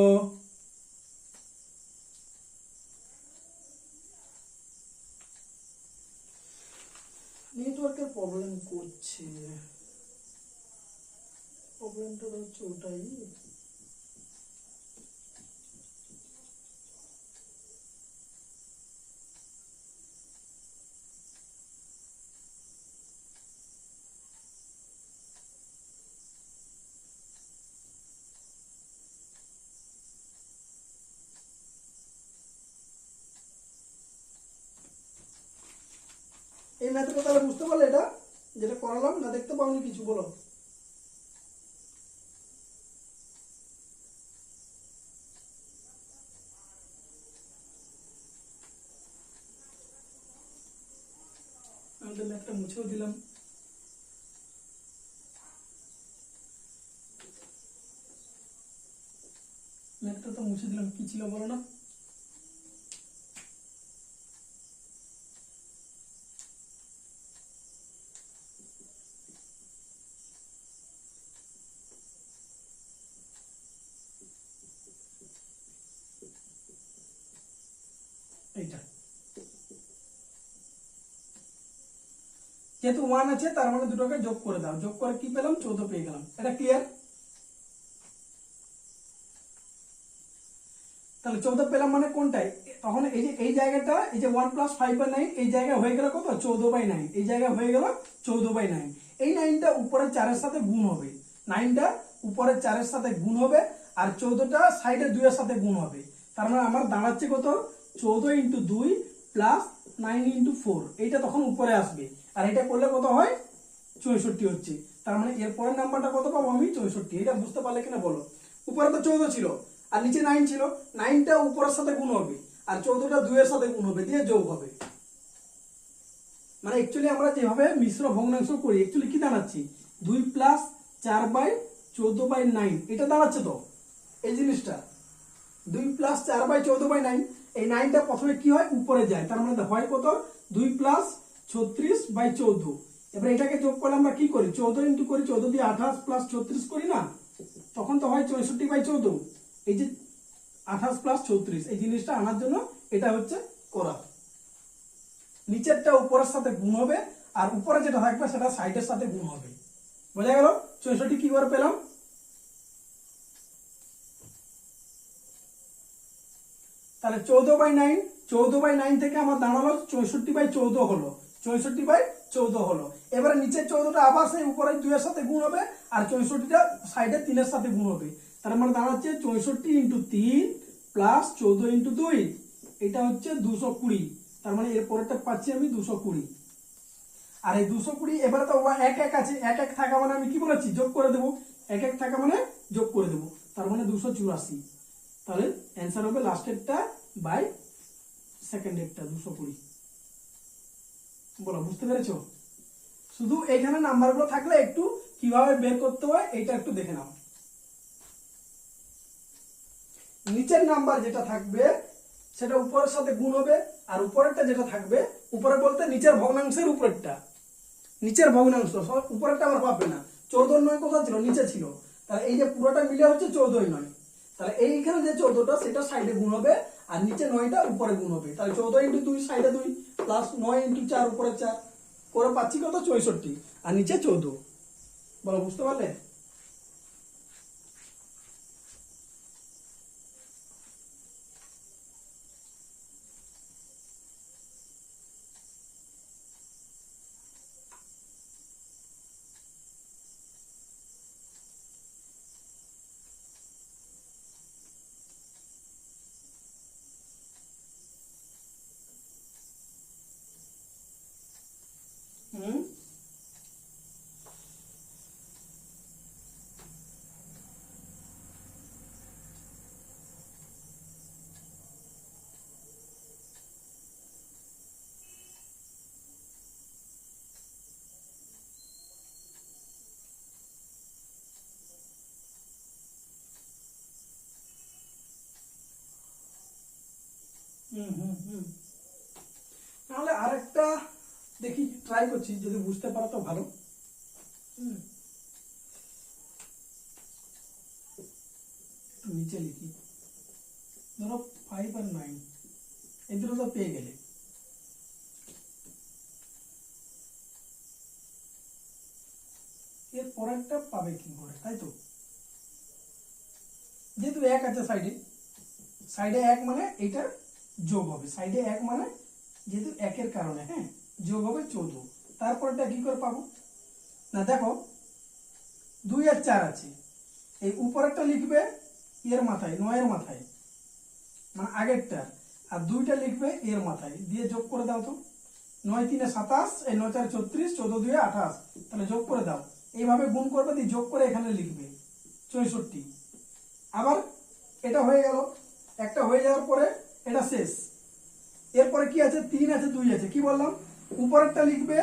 নেটওয়ার্কের প্রবলেম করছে, প্রবলেমটা হচ্ছে ওটাই। এই ম্যাথটা তাহলে বুঝতে পারলে, এটা যেটা করালাম, না দেখতে পাওনি কিছু? বলো। আমি তো ম্যাথটা মুছেও দিলাম। ম্যাথটা তো মুছে দিলাম, কি ছিল বলো না? এইটা যেহেতু 1 আছে তার মানে দুটোকে যোগ করে দাও, যোগ করে কি পেলাম, 14 পেয়ে গেলাম। এটা ক্লিয়ার? তাহলে 14 পেলাম মানে কোনটাই, তখন এই যে এই জায়গাটা, এই যে 1 + 5/9, এই জায়গায় হয়ে গেল কত, 14/9, এই জায়গায় হয়ে গেল 14/9। এই 9টা উপরে 4-এর সাথে গুণ হবে, 9টা উপরে 4-এর সাথে গুণ হবে, আর 14টা সাইডে 2-এর সাথে গুণ হবে। তার মানে আমার দাঁড়াচ্ছে কত, 14 × 2 + 9 × 4, এইটা তখন উপরে আসবে, আর এটা করলে কত হয়, 64 হচ্ছে। তার মানে এর পরের নাম্বারটা কত পাবো আমি, 64। এটা বুঝতে পারলে কিনা বলো? উপরে তো 14 ছিল আর নিচে 9 ছিল, 9টা উপরের সাথে গুণ হবে আর 14টা 2-এর সাথে গুণ হবে, দিয়ে যোগ হবে। মানে অ্যাকচুয়ালি আমরা যেভাবে মিশ্র ভগ্নাংশ করি, অ্যাকচুয়ালি কি দাঁড়াচ্ছি, 2 + 4/14/9, এটা দাঁড়াচ্ছে তো এই জিনিসটা, 2 + 4/14/9। এই 9টা প্রথমে কি হয়, উপরে যায়, তার মানে হয় কত, 2 + 36/14। এবার এটাকে যোগ করলে আমরা কি করি, 14 ইন্টু করি, 14 দিয়ে 28 + 36 করি না, তখন তো হয় 64/14। এই যে 28 + 34, এই জিনিসটা আনার জন্য এটা হচ্ছে করা। নিচেরটা উপরের সাথে গুণ হবে, আর উপরে যেটা থাকবে সেটা সাইডের সাথে গুণ হবে। বোঝা গেল? 64 কি করে পেলাম, তাহলে 14/9, 14/9 থেকে আমার দাঁড়ালো 64/14 হলো, 64/14 হলো। এবারে নিচের 14টা আবার সেই উপরে 2-এর সাথে গুণ হবে, আর 64টা সাইডে 3-এর সাথে গুণ হবে। তার মানে দাঁড়াচ্ছে 64 × 3 + 14 × 2, এটা হচ্ছে 220। তার মানে এর পরেরটা পাচ্ছি আমি 220। আর এই 220 এবারে তো 1 1 আছে, 1 1 থাকা মানে আমি কি বলেছি, যোগ করে দেবো, 1 1 থাকা মানে যোগ করে দেবো, তার মানে 284। তাহলে অ্যান্সার হবে লাস্টেরটা বাই সেকেন্ডেরটা 220। বলো বুঝতে পেরেছো? শুধু এখানে নাম্বারগুলো থাকলে একটু কিভাবে বের করতে হয় এইটা একটু দেখে নাও। নিচের নাম্বার যেটা থাকবে সেটা উপরের সাথে গুণ হবে, আর উপরেরটা যেটা থাকবে, উপরে বলতে নিচের ভগ্নাংশের উপরেরটা, নিচের ভগ্নাংশ, উপরেরটা আবার পাবে না। 14 কোথায় ছিল? নিচে ছিল। তাহলে এই যে পুরোটা মিলে হচ্ছে 14 তাহলে এইখানে যে 14টা সেটা সাইডে গুণ হবে, আর নিচে 9টা উপরে গুণ হবে। তাহলে 14 × 2 সাইডে 2 প্লাস 9 × 4 উপরে 4 করে পাচ্ছি কত? 64, আর নিচে 14। বলো বুঝতে পারলে? হুম, হুম, হুম, হুম। তাহলে আরেকটা দেখি, ট্রাই করছি, যদি বুঝতে পারো তো ভালো। হুম, একটু নিচে লিখি। ধরো 5 আর 9 এই দুটো তো পেয়ে গেলে, এর পরেরটা পাবে কি করে, তাই তো? যেহেতু 1 আছে সাইডে, সাইডে 1 মানে এটা যোগ হবে, সাইডে 1 মানে যেহেতু 1-এর কারণে, হ্যাঁ, যোগ হবে 14। তারপরটা কি করে পাবো? না দেখো, 2 আর 4 আছে, এই উপরেরটা লিখবে এর মাথায়, 9-এর মাথায়, মানে আগেরটা, আর 2টা লিখবে এর মাথায়, দিয়ে যোগ করে দাও তো। 9 3 27, এই 9 4 36, 14 2 28, তাহলে যোগ করে দাও। এইভাবে গুণ করবে, দিয়ে যোগ করে এখানে লিখবে 64। আবার এটা হয়ে গেল, একটা হয়ে যাওয়ার পরে এটা শেষ। এরপরে কি আছে? 3 আছে, 2 আছে, কি বললাম? উপরেরটা লিখবে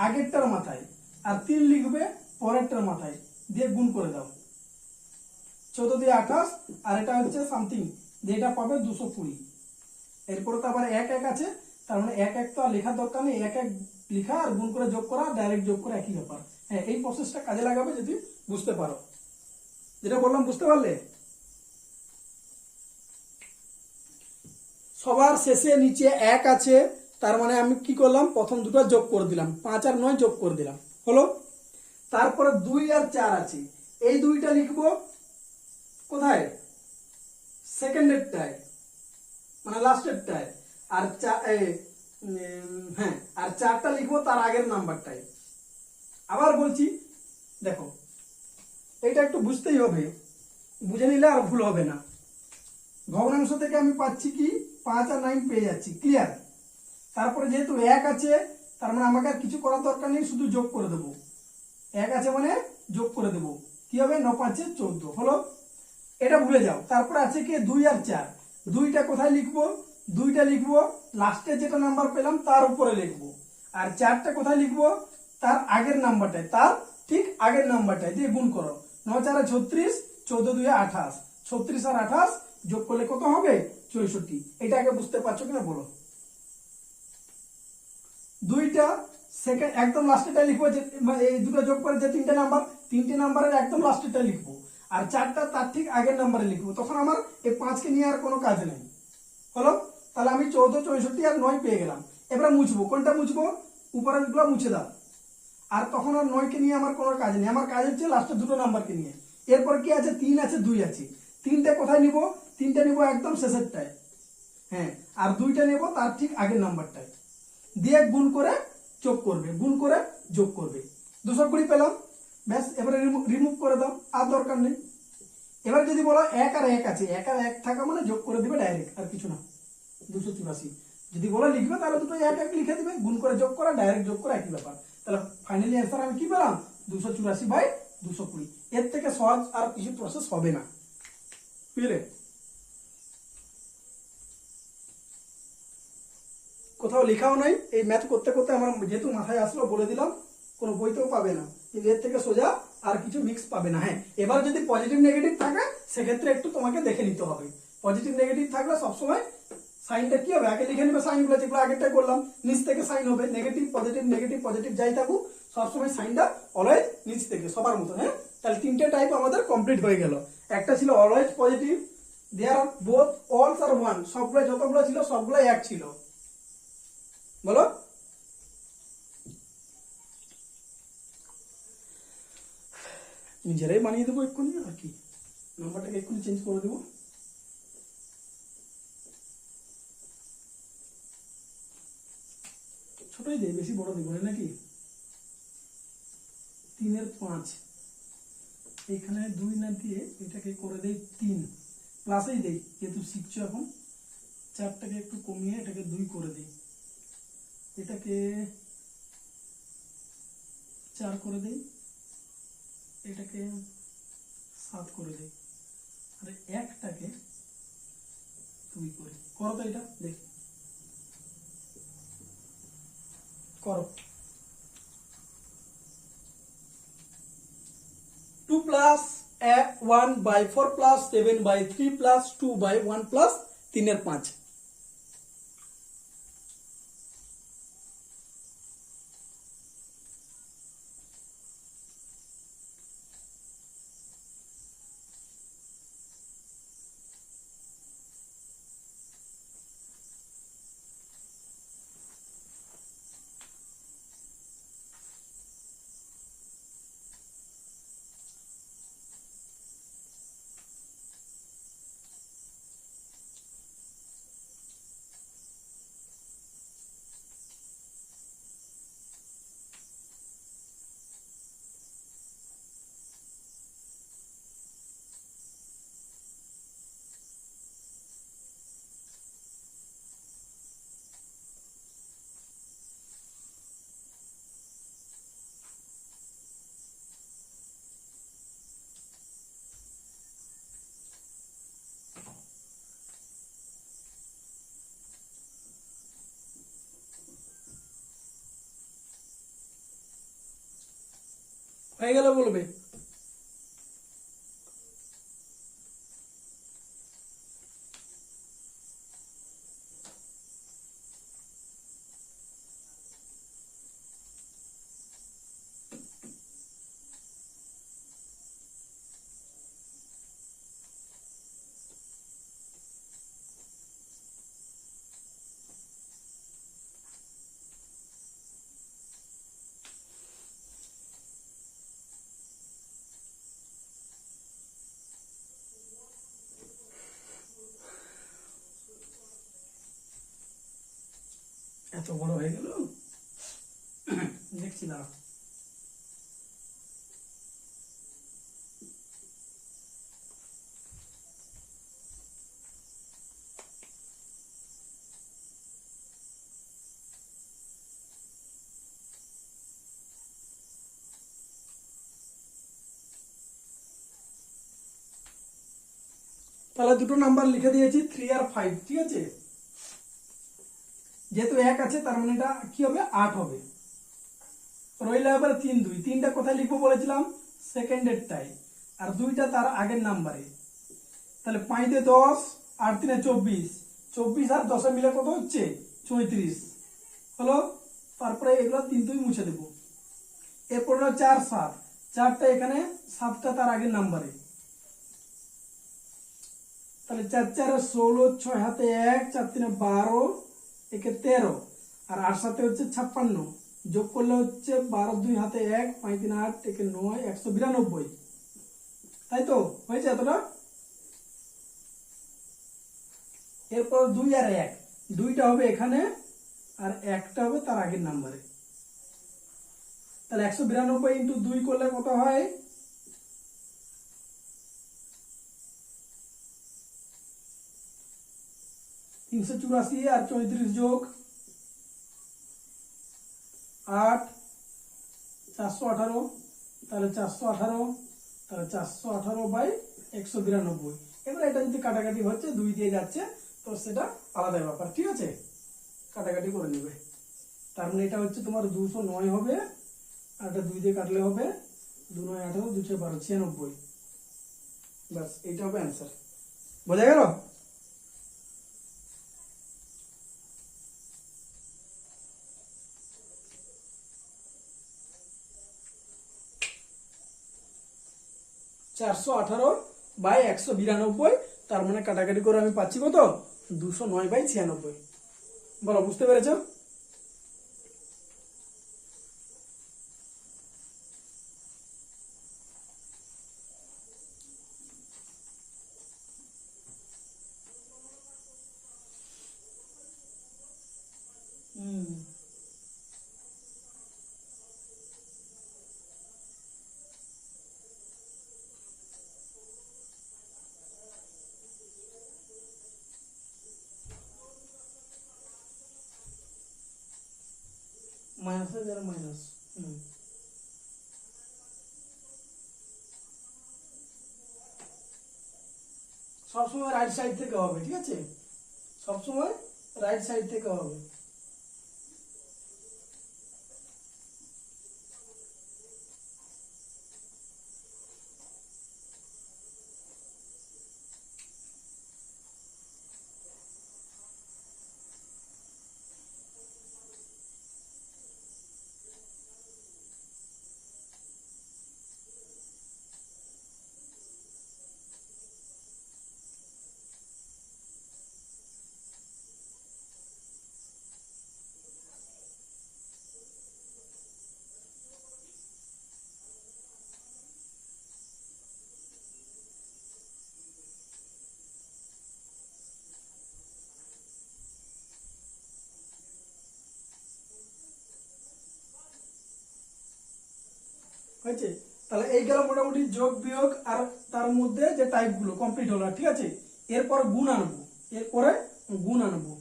আগেরটার মাথায়, আর 3 লিখবে পরেরটার মাথায়, দিয়ে গুণ করে দাও। 14 দিয়ে 28, আর এটা হচ্ছে সামথিং, দিয়ে এটা পাবে 220। এরপরে তো আবার 1 1 আছে, তার মানে 1 1 তো আর লেখার দরকার নেই, 1 1 লেখা আর গুণ করে যোগ করা, ডাইরেক্ট যোগ করা একই ব্যাপার। হ্যাঁ, এই প্রসেসটা কাজে লাগাবে যদি বুঝতে পারো। যেটা বললাম বুঝতে পারলে? সবার শেষে নিচে 1 আছে, তার মানে আমি কি করলাম? প্রথম দুটো যোগ করে দিলাম, 5 আর 9 যোগ করে দিলাম, হলো। তারপরে 2 আর 4 আছে, এই 2টা লিখবো কোথায়? সেকেন্ডেরটায়, মানে লাস্টেরটায়। আর হ্যাঁ, আর 4টা লিখবো তার আগের নাম্বারটায়। আবার বলছি, দেখো, এইটা একটু বুঝতেই হবে, বুঝে নিলে আর ভুল হবে না। ভগ্নাংশ থেকে আমি পাচ্ছি কি? 5 আর 9 পেয়ে যাচ্ছি, ক্লিয়ার। তারপরে যেহেতু 1 আছে, তার মানে আমাকে আর কিছু করার দরকার নেই, শুধু যোগ করে দেবো। 1 আছে মানে যোগ করে দেবো, কি হবে? 9 5 14, হলো। এটা ভুলে যাও। তারপরে আছে কি? 2 আর 4, 2টা কোথায় লিখবো? 2টা লিখবো লাস্টে যেটা নাম্বার পেলাম তার উপরে লিখবো, আর 4টা কোথায় লিখবো? তার আগের নাম্বারটায়, তার ঠিক আগের নাম্বারটায়, দিয়ে গুণ করো। 9 4 36, 14 2 28, 36 আর 28 যোগ করলে কত হবে? 64। এটাকে বুঝতে পারছো কিনা বলো? 2টা সেকেন্ড একদম লাস্টেরটা লিখবো, যে এই দুটো যোগ করে যে 3টে নাম্বার, 3টে নাম্বারের একদম লাস্টেরটা লিখবো, আর 4টা তার ঠিক আগের নাম্বারে লিখবো। তখন আমার এই 5কে নিয়ে আর কোনো কাজ নেই, হলো। তাহলে আমি 14 64 আর 9 পেয়ে গেলাম। এবারে মুছবো, কোনটা মুছবো? উপরের গুলো মুছে দাও। আর তখন আর 9কে নিয়ে আমার কোনো কাজ নেই, আমার কাজ হচ্ছে লাস্টের দুটো নাম্বারকে নিয়ে। এরপর কি আছে? 3 আছে, 2 আছে, 3টে কোথায় নিব? 3টে নিব একদম শেষেরটায়, হ্যাঁ, আর 2টা নেব তার ঠিক আগের নাম্বারটায়, দিয়ে গুণ করে যোগ করবে, গুণ করে যোগ করবে। 220 পেলাম, ব্যাস। এবারে রিমুভ করে দাও, আর দরকার নেই। এবার যদি বলো 1 আর 1 আছে, 1 আর 1 থাকা মানে যোগ করে দিবে ডাইরেক্ট, আর কিছু না। 284 যদি বলো লিখবে, তাহলে দুটো 1 1 লিখে দিবে, গুণ করে যোগ করা, ডাইরেক্ট যোগ করা, একই ব্যাপার। তাহলে ফাইনালি অ্যান্সার আমি কি পেলাম? 284/220। এর থেকে সহজ আর কিছু প্রসেস হবে না, বুঝলে? কোথাও লেখাও নাই, এই ম্যাথ করতে করতে আমার যেহেতু মাথায় আসলো বলে দিলাম, কোনো বইতেও পাবে না, কিন্তু এর থেকে সোজা আর কিছু মিক্স পাবে না। হ্যাঁ, এবার যদি পজিটিভ নেগেটিভ থাকে সেক্ষেত্রে একটু তোমাকে দেখে নিতে হবে। পজিটিভ নেগেটিভ থাকলে সবসময় সাইনটা কি হবে, আগে লিখে নেবে সাইনগুলো, যেগুলো আগেরটাই করলাম, নিচ থেকে সাইন হবে, নেগেটিভ পজিটিভ যাই থাকুক সবসময় সাইনটা অলওয়েজ নিচ থেকে, সবার মতো। হ্যাঁ, তাহলে তিনটে টাইপ আমাদের কমপ্লিট হয়ে গেল। একটা ছিল অলওয়েজ পজিটিভ, দেয়ার আর বোথ অলস আর ওয়ান, সবগুলো যতগুলো ছিল সবগুলো এক ছিল। বলো, নিজেরাই বানিয়ে দেবো এক্ষুনি, আর কি নাম্বারটাকে এক্ষুনি চেঞ্জ করে দেবো। ছোটই দেই, বেশি বড় দেবো না নাকি। 3 এর 5, এখানে 2 না দিয়ে এটাকে করে দেই 3, প্লাসেই দেই যেহেতু শিখছো এখন। 4টাকে একটু কমিয়ে এটাকে 2 করে দিই, এটাকে 4 করে দিই, এটাকে 7 করে দিই, আর একটাকে 2 করি। করো তো এটা, দেখ করো। 2 প্লাস 1/4 প্লাস 7/3 প্লাস 2/1 প্লাস 3 এর 5। হয়ে গেল বলবে। এত বড় হয়ে গেল, দেখছি না। তাহলে দুটো নাম্বার লিখে দিয়েছি 3 আর 5, ঠিক আছে। যেহেতু 1 আছে তার মানে এটা কি হবে, 8 হবে। রইল এবার 3 2, 3টা কোথায় লিখবো বলেছিলাম, সেকেন্ডেরটাই, আর 2টা তার আগের নাম্বারে। তাহলে 5 দিয়ে 10, 8 3 24, 24 আর 10 মিলে কত হচ্ছে 34 হলো। তারপরে এগুলো 3 2 মুছে দেবো। এরপর হলো 4 7, 4টা এখানে, 7টা তার আগের নাম্বারে। তাহলে 4 4 16, 6 হাতে 1, 4 3 12, একে 13, আর 8 সাথে হচ্ছে 56, যোগ করলে হচ্ছে 12 2 হাতে 1, 5 3 8, একে 9, 192। তাই তো হয়েছে এতটা। এরপর 2 আর 1, 2টা হবে এখানে আর 1টা হবে তার আগের নাম্বারে। তাহলে 192 ইন্টু 2 করলে কত হয়, 384, আর 34 যোগ 8 418, তাহলে 418, তাহলে 418/192। এবার এটা যদি কাটাকাটি হচ্ছে 2 দিয়ে যাচ্ছে তো সেটা আলাদা ব্যাপার, ঠিক আছে। কাটাকাটি করে নেবে। তার মানে এটা হচ্ছে তোমার 209 হবে, আর এটা 2 দিয়ে কাটলে হবে 2 9 18 2 6 12 96। বাস এইটা হবে অ্যান্সার। বোঝা গেল? চারশো 18/192, তার মানে কাটাকাটি করে আমি পাচ্ছি কত? 209/96। বলো, বুঝতে পেরেছো? মাইনাস হয় যারা মাইনাস। সবসময় রাইট সাইড থেকে হবে, ঠিক আছে? সবসময় রাইট সাইড থেকে হবে। হয়েছে? তাহলে এই গেল মোটামুটি যোগ বিয়োগ আর তার মধ্যে যে টাইপগুলো কমপ্লিট হলো, ঠিক আছে? এরপর গুণ আনবো, এরপরে গুণ আনবো।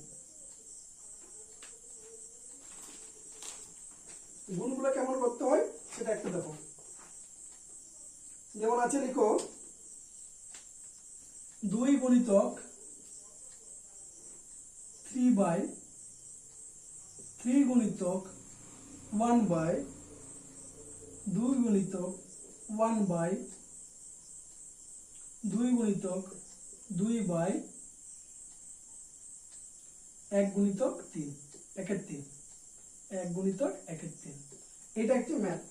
গুণগুলো কেমন করতে হয় সেটা একটু দেখো। যেমন আছে, লিখো 2 গুণিতক 3/3 গুণিতক 1/2 গুণিতক 1/2 গুণিতক 2/1 গুণিতক 3, 1/3, 1 গুণিতক 1/3। এটা একটি ম্যাথ।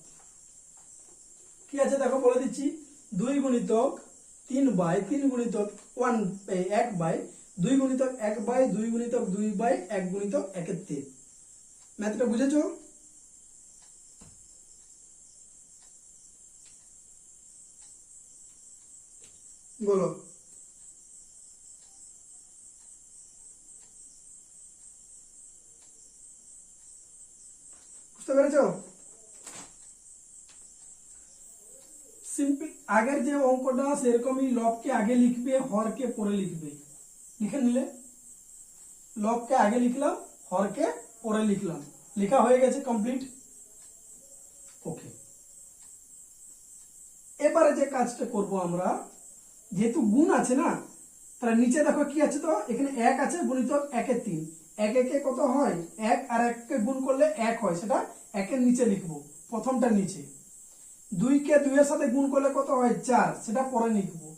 কি আছে দেখো, বলে দিচ্ছি। 2 গুণিতক 3/3 গুণিতক 1/2 গুণিতক 1/2 গুণিতক 2/1 গুণিতক 1/3। ম্যাথটা বুঝেছো? বলো। বুঝতে পেরেছো? সিম্পল। আগের যে অঙ্কটা সেরকমই, লবকে আগে লিখবে, হরকে পরে লিখবে। লিখে নিলে, লবকে আগে লিখলাম, হরকে পরে লিখলাম। লেখা হয়ে গেছে, কমপ্লিট। ওকে, এবারে যে কাজটা করব আমরা, যেহেতু গুণ আছে না, তাহলে নিচে দেখো কি আছে, তো এখানে 1 আছে গুণিতক 1/3। 1 1 কত হয়? 1 আর 1 কে গুণ করলে 1 হয়, সেটা 1 এর নিচে লিখবো, প্রথমটা নিচে। 2 কে 2 এর সাথে গুণ করলে কত হয়? 4, সেটা পরে লিখবো।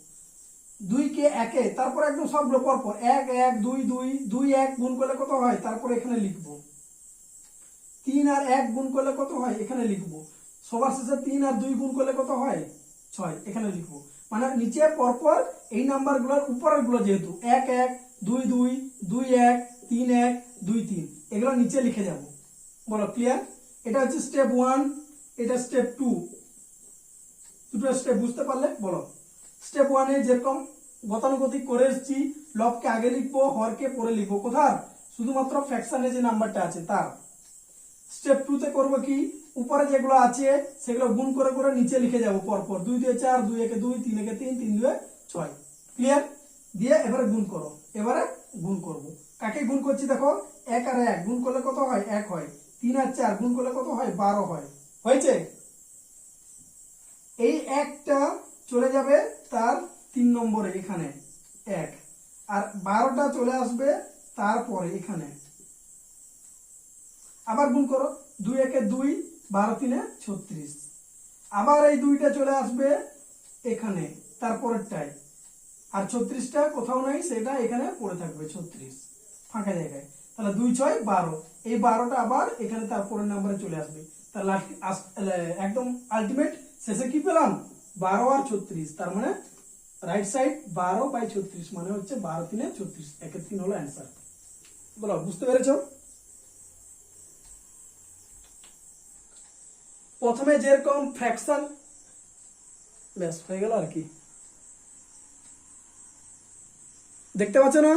2 কে 1 এ, তারপর একদম সবগুলো পরপর 1 1 2 2 2 1 গুণ করলে কত হয়? তারপর এখানে লিখবো। 3 আর 1 গুণ করলে কত হয়? এখানে লিখবো। সবার শেষে 3 আর 2 গুণ করলে কত হয়? 6, এখানে লিখবো। মানে নিচে পরপর এই নাম্বারগুলোর উপরের গুলো, যেহেতু 1 1 2 2 2 1 3 1 2 3, এগুলো নিচে লিখে যাব। বলো, ক্লিয়ার? এটা হচ্ছে স্টেপ 1, এটা স্টেপ 2। দুটো স্টেপ বুঝতে পারলে? বলো। স্টেপ 1 এ যেরকম গতানুগতিক করে এসেছি, লবকে আগে লিখবো, হরকে পরে লিখবো। কোথার? শুধুমাত্র ফ্র্যাকশনে যে নাম্বারটা আছে তার। স্টেপ 2 তে করবো কি, উপরে যেগুলো আছে সেগুলো গুণ করে করে নিচে লিখে যাব পরপর। 2 2 4, 2 1 2, 3 1 3, 3 2 6। ক্লিয়ার? দিয়ে এবারে গুণ করো। এবারে গুণ করব। কাকে গুণ করছি দেখো, 1 আর 1 গুণ করলে কত হয়? 1 হয়। 3 আর 4 গুণ করলে কত হয়? 12 হয়। হয়েছে? এই একটা চলে যাবে তার 3 নম্বরে, এখানে 1, আর 12টা চলে আসবে তারপরে এখানে। আবার গুণ করো, 2 একে 2, 12 3 36। আবার এই 2টা চলে আসবে এখানে তারপরেরটাই, আর 36টা কোথাও নাই, সেটা এখানে পড়ে থাকবে 36 ফাঁকা জায়গায়। তাহলে 2 6 12, এই 12টা আবার এখানে তারপরের নাম্বারে চলে আসবে। তাহলে একদম আলটিমেট শেষে কি পেলাম, 12 আর 36। তার মানে রাইট সাইড 12/36 মানে হচ্ছে 12 3 36, 1 3 হলো অ্যান্সার। বলো, বুঝতে পেরেছো? প্রথমে যেরকম ফ্র্যাকশন, ব্যাস হয়ে গেল আর কি। দেখতে পাচ্ছ না?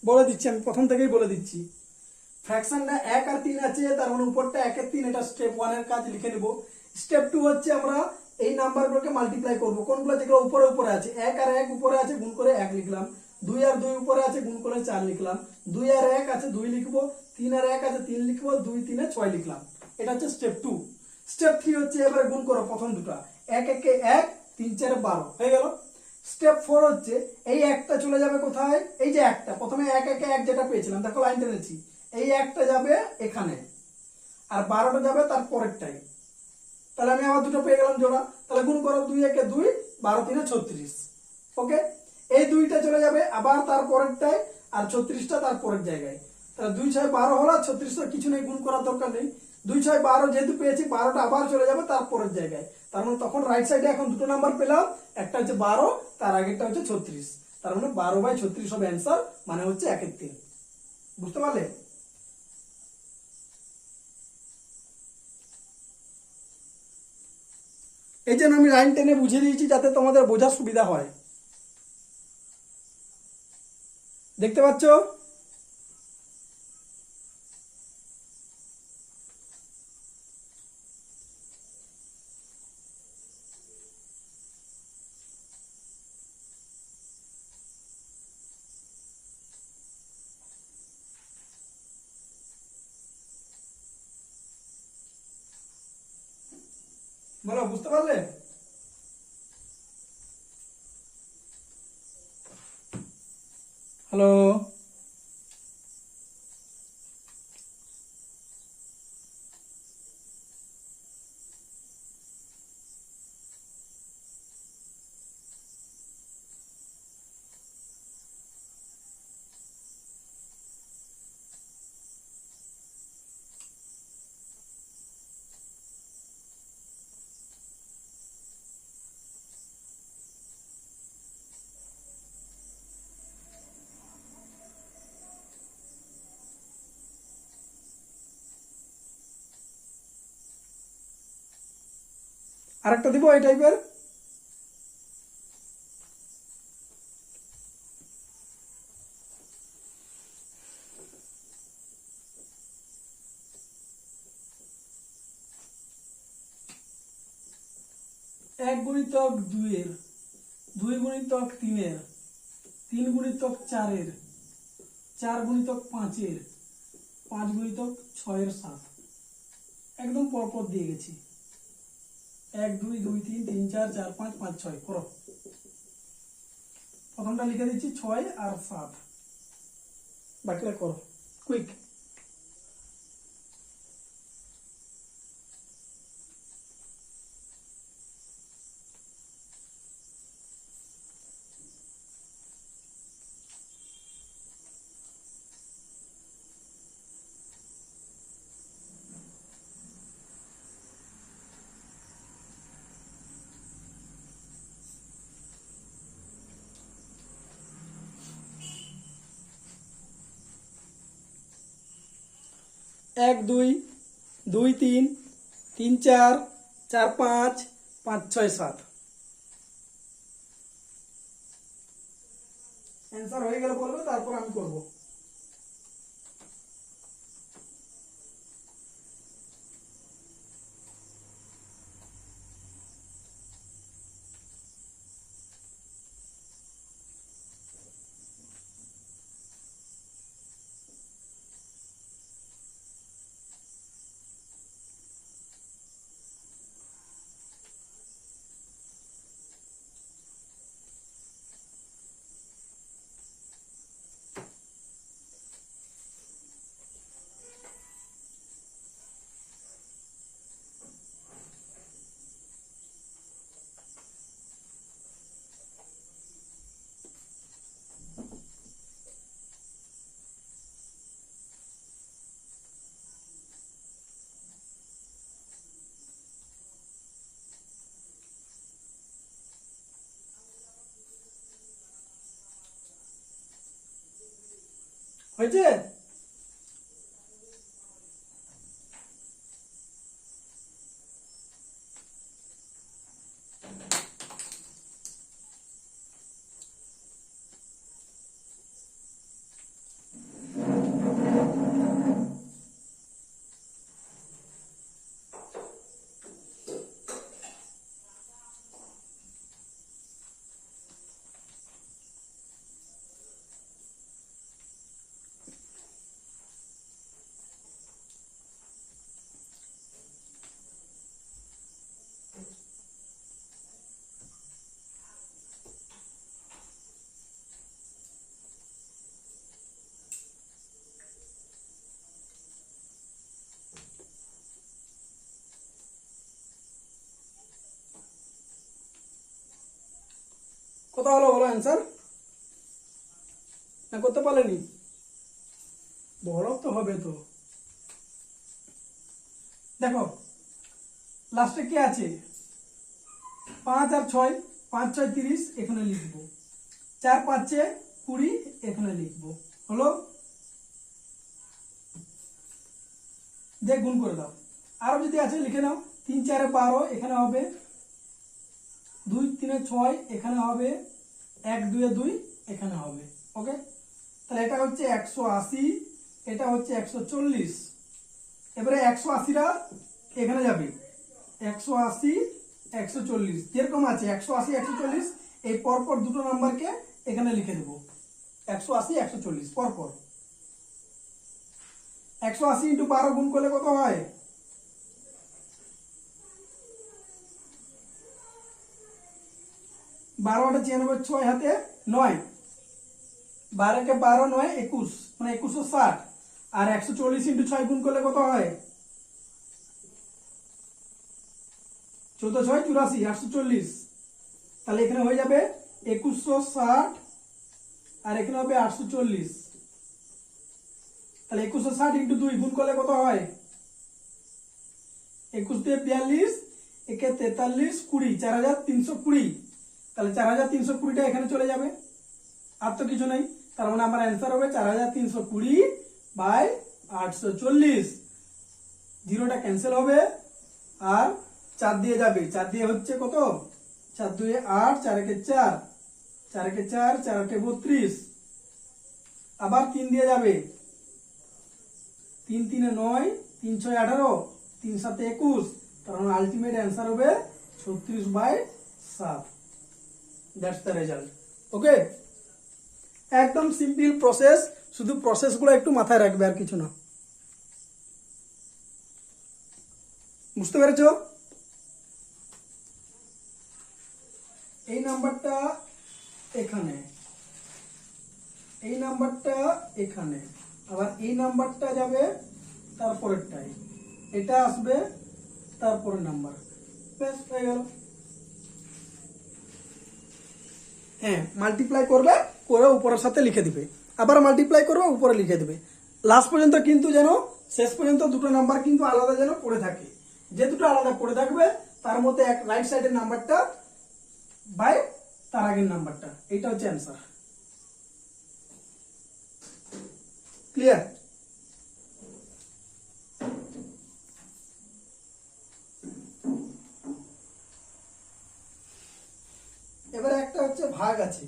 বলে দিচ্ছি, আমি প্রথম থেকেই বলে দিচ্ছি। ফ্র্যাকশনটা 1 আর 3 আছে, তার মানে উপরটা 1 এর 3, এটা স্টেপ 1 এর কাজ লিখে নিব। স্টেপ 2 হচ্ছে আমরা এই নাম্বারগুলোকে মাল্টিপ্লাই করব। কোনগুলো? যেগুলো উপরে উপরে আছে, 1 আর 1 উপরে আছে, গুণ করে 1 লিখলাম। 2 আর 2 উপরে আছে, গুণ করে 4 লিখলাম। 2 আর 1 আছে, 2 লিখবো। 3 আর 1 আছে, 3 লিখবো। 2 3 এ 6 লিখলাম। এটা হচ্ছে স্টেপ 2। স্টেপ 3 হচ্ছে এবারে গুণ করো প্রথম দুটো, 1 1 1, 3 4 12 হয়ে গেল। স্টেপ 4 হচ্ছে এই একটা চলে যাবে কোথায়, এই যে একটা প্রথমে 1 1 1 যেটা পেয়েছিলাম, দেখো লাইন টেনেছি, এই একটা যাবে এখানে, আর 12টা যাবে তার পরেরটাই। তাহলে আমি আবার দুটো পেয়ে গেলাম জোড়া। তাহলে গুণ করো, 2 1 2, 12 3 36। ওকে, এই 2টা চলে যাবে আবার তার পরেরটাই, আর 36টা তার পরের জায়গায়। তাহলে 2 6 12 হলো, 36টা কিছু নেই, গুণ করার দরকার নেই। 2 6 12 যেহেতু পেয়েছি, 12টা আবার চলে যাবে তার পরের জায়গায়। তার মানে তখন রাইট সাইডে এখন দুটো নাম্বার পেলাম, একটা হচ্ছে 12, তার আগেরটা হচ্ছে 36। তার মানে 12/36 হবে অ্যান্সার, মানে হচ্ছে 1 এর 3। বুঝতে পারলে? এই জন্য আমি লাইন টেনে বুঝিয়ে দিয়েছি, যাতে তোমাদের বোঝার সুবিধা হয়। দেখতে পাচ্ছ? বলো, বুঝতে পারলে? হ্যালো? আরেকটা দিব এই টাইপের। 1 গুণিতক 2 এর, 2 গুণিতক 3 এর, 3 গুণিতক 4 এর, 4 গুণিতক 5 এর, 5 গুণিতক 6 এর 7। একদম পরপর দিয়ে গেছি, 1 2 2 3 3 4 4 5 5 6 করো। প্রথমটা লিখে দিচ্ছি 6 আর 7, বাকিটা করো কুইক। এক দুই, 2 3, 3 4, 4 5, 5 6 7। অ্যান্সার হয়ে গেলে বলবে, তারপর আমি করব। হয়েছে? কত হলো বলো অ্যান্সার? না করতে পারলেনি? বলো তো, হবে তো। দেখো লাস্টে কি আছে, 5 আর 6, 5 6 30 এখানে লিখবো, 4 5 20 এখানে লিখবো, হলো? দিয়ে গুণ করে দাও। আরো যদি আছে লিখে নাও, 3 4 12 এখানে হবে, 2 3 6 এখানে হবে, 1 2 2 এখানে হবে। ওকে, তাহলে এটা হচ্ছে 180, এটা হচ্ছে 140। এবারে 180টা এখানে যাবে, 180 140 যেরকম আছে 180 140, এই পরপর দুটো নাম্বারকে এখানে লিখে দেবো, 180 140 পরপর। 180 × 12 গুণ করলে কত হয়? 12 × 96, 6 হাতে 9, 12 কে 12 9 21, মানে 2160। আর 140 × 6 গুণ করলে কত হয়? 14 6 84, 840। তাহলে এখানে হয়ে যাবে 2160, আর এখানে হবে 840। তাহলে 2160 × 2 গুণ করলে কত হয়? 21 দিয়ে 42, একে 43 20, 4320। তাহলে 4320টা এখানে চলে যাবে, আর তো কিছু নেই। তার মানে আমার অ্যান্সার হবে 4320/840। জিরোটা ক্যান্সেল হবে, আর 4 দিয়ে যাবে, 4 দিয়ে হচ্ছে কত? 4 2 8, 4 1 4, 4 1 4, 4 8 32। আবার 3 দিয়ে যাবে, 3 3 9, 3 6 18, 3 7 21। তার মানে আলটিমেট অ্যান্সার হবে 36/7। That's the result. ওকে, একদম সিম্পল প্রসেস, শুধু প্রসেসগুলো একটু মাথায় রাখবে, আর কিছু না। বুঝতে পেরেছো? এই নাম্বারটা এখানে, এই নাম্বারটা এখানে, আবার এই নাম্বারটা যাবে তারপরেরটাই, এটা আসবে তারপরের নাম্বার, ব্যাস হয়ে গেল। হ্যাঁ, মাল্টিপ্লাই করবে, করে উপরের সাথে লিখে দিবে, আবার মাল্টিপ্লাই করবে, উপরে লিখে দিবে। লাস্ট পর্যন্ত কিন্তু যেন, শেষ পর্যন্ত দুটো নাম্বার কিন্তু আলাদা যেন পড়ে থাকে। যে দুটো আলাদা পড়ে থাকবে তার মধ্যে এক রাইট সাইডের নাম্বারটা বাই তার আগের নাম্বারটা, এইটা হচ্ছে অ্যান্সার। ক্লিয়ার? এবারে একটা হচ্ছে ভাগ আছে,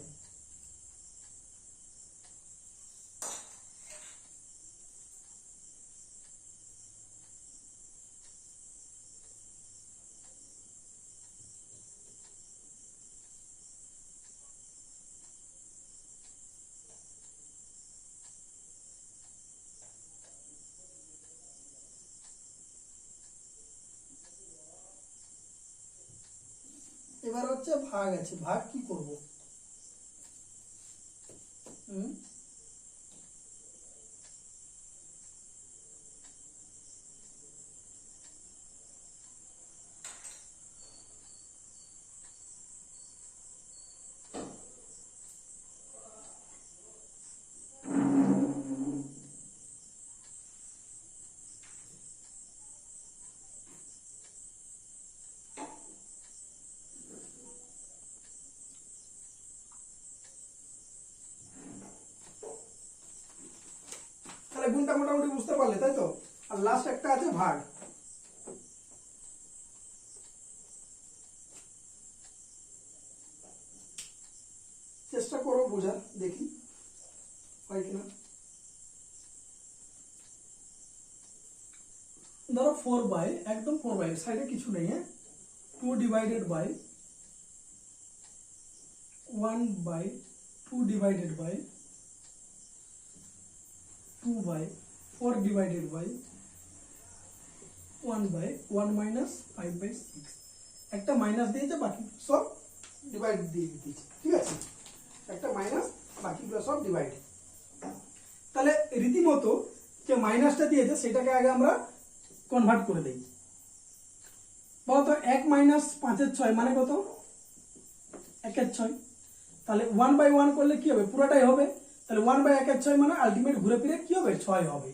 এবার হচ্ছে ভাগ আছে, ভাগ কি করব? গুণটা মোটামুটি বুঝতে পারলে, তাই তো? আর লাস্ট একটা আছে ভাগ। চেষ্টা করো বোঝার, দেখি হয় কিনা। ধরো 4 বাই, একদম 4 বাই, সাইডে কিছু নেই, হ্যাঁ, 2 divided by 1/2 divided by 2/4 divided by 1/1 minus 5/6। একটা মাইনাস দিয়েছে, বাকি সব ডিভাইড দিয়ে দিয়েছে, ঠিক আছে? একটা মাইনাস, বাকিগুলো সব ডিভাইড। তাহলে রীতিমতো যে মাইনাসটা দিয়েছে সেটাকে আগে আমরা কনভার্ট করে দেই। বলতো 1 মাইনাস 5/6 মানে কত? 1/6। তাহলে 1/1 করলে কি হবে? পুরোটাই হবে। তাহলে 1/1/6 মানে আলটিমেট ঘুরে ফিরে কি হবে? 6 হবে।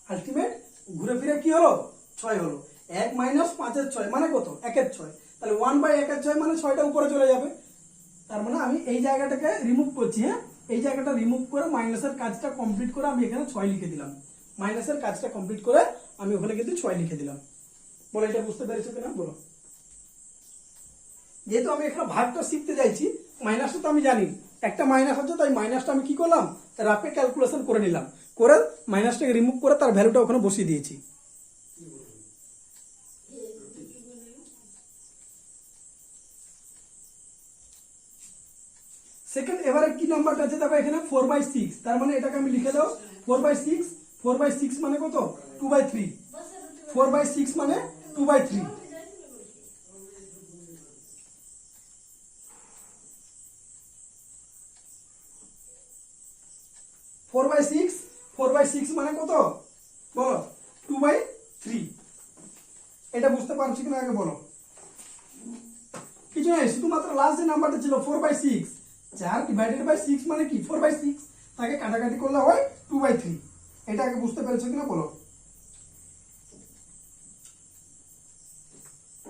আলটিমেট ঘুরে ফিরে কি হলো? 6 হলো। 1 মাইনাস 5/6 মানে কত? 1/6। তাহলে 1/1/6 মানে 6টা উপরে চলে যাবে। তার মানে আমি এই জায়গাটাকে রিমুভ করছি, হ্যাঁ, এই জায়গাটা রিমুভ করে মাইনাসের কাজটা কমপ্লিট করে আমি এখানে 6 লিখে দিলাম। মাইনাসের কাজটা কমপ্লিট করে আমি ওখানে কিন্তু 6 লিখে দিলাম। বলো এটা বুঝতে পেরেছো কিনা বলো। যেহেতু আমি এখানে ভাগটা শিখতে চাইছি, মাইনাসটা তো আমি জানি, একটা মাইনাস আছে, তাই মাইনাসটা আমি কি করলাম? রাফে ক্যালকুলেশন করে নিলাম, করে মাইনাসটাকে রিমুভ করে তার ভ্যালুটা ওখানে বসিয়ে দিয়েছি। সেকেন্ড, এবারে কি নাম্বারটা আছে দেখো এখানে 4/6, তার মানে এটাকে আমি লিখে দাও 4/6। 4/6 মানে কত? 2/3। 4/6 মানে 2/3। 4/6 মানে কত বলো? 2/3। এটা বুঝতে পারছি কিনা আগে বলো। কিছু নাই, শুধুমাত্র লাস্ট যে নাম্বারটা ছিল 4/6, 4 ডিভাইডেড বাই 6 মানে কি? 4/6। তাকে কাটাকাটি করলে হয় 2/3। এটা আগে বুঝতে পেরেছো কিনা বলো।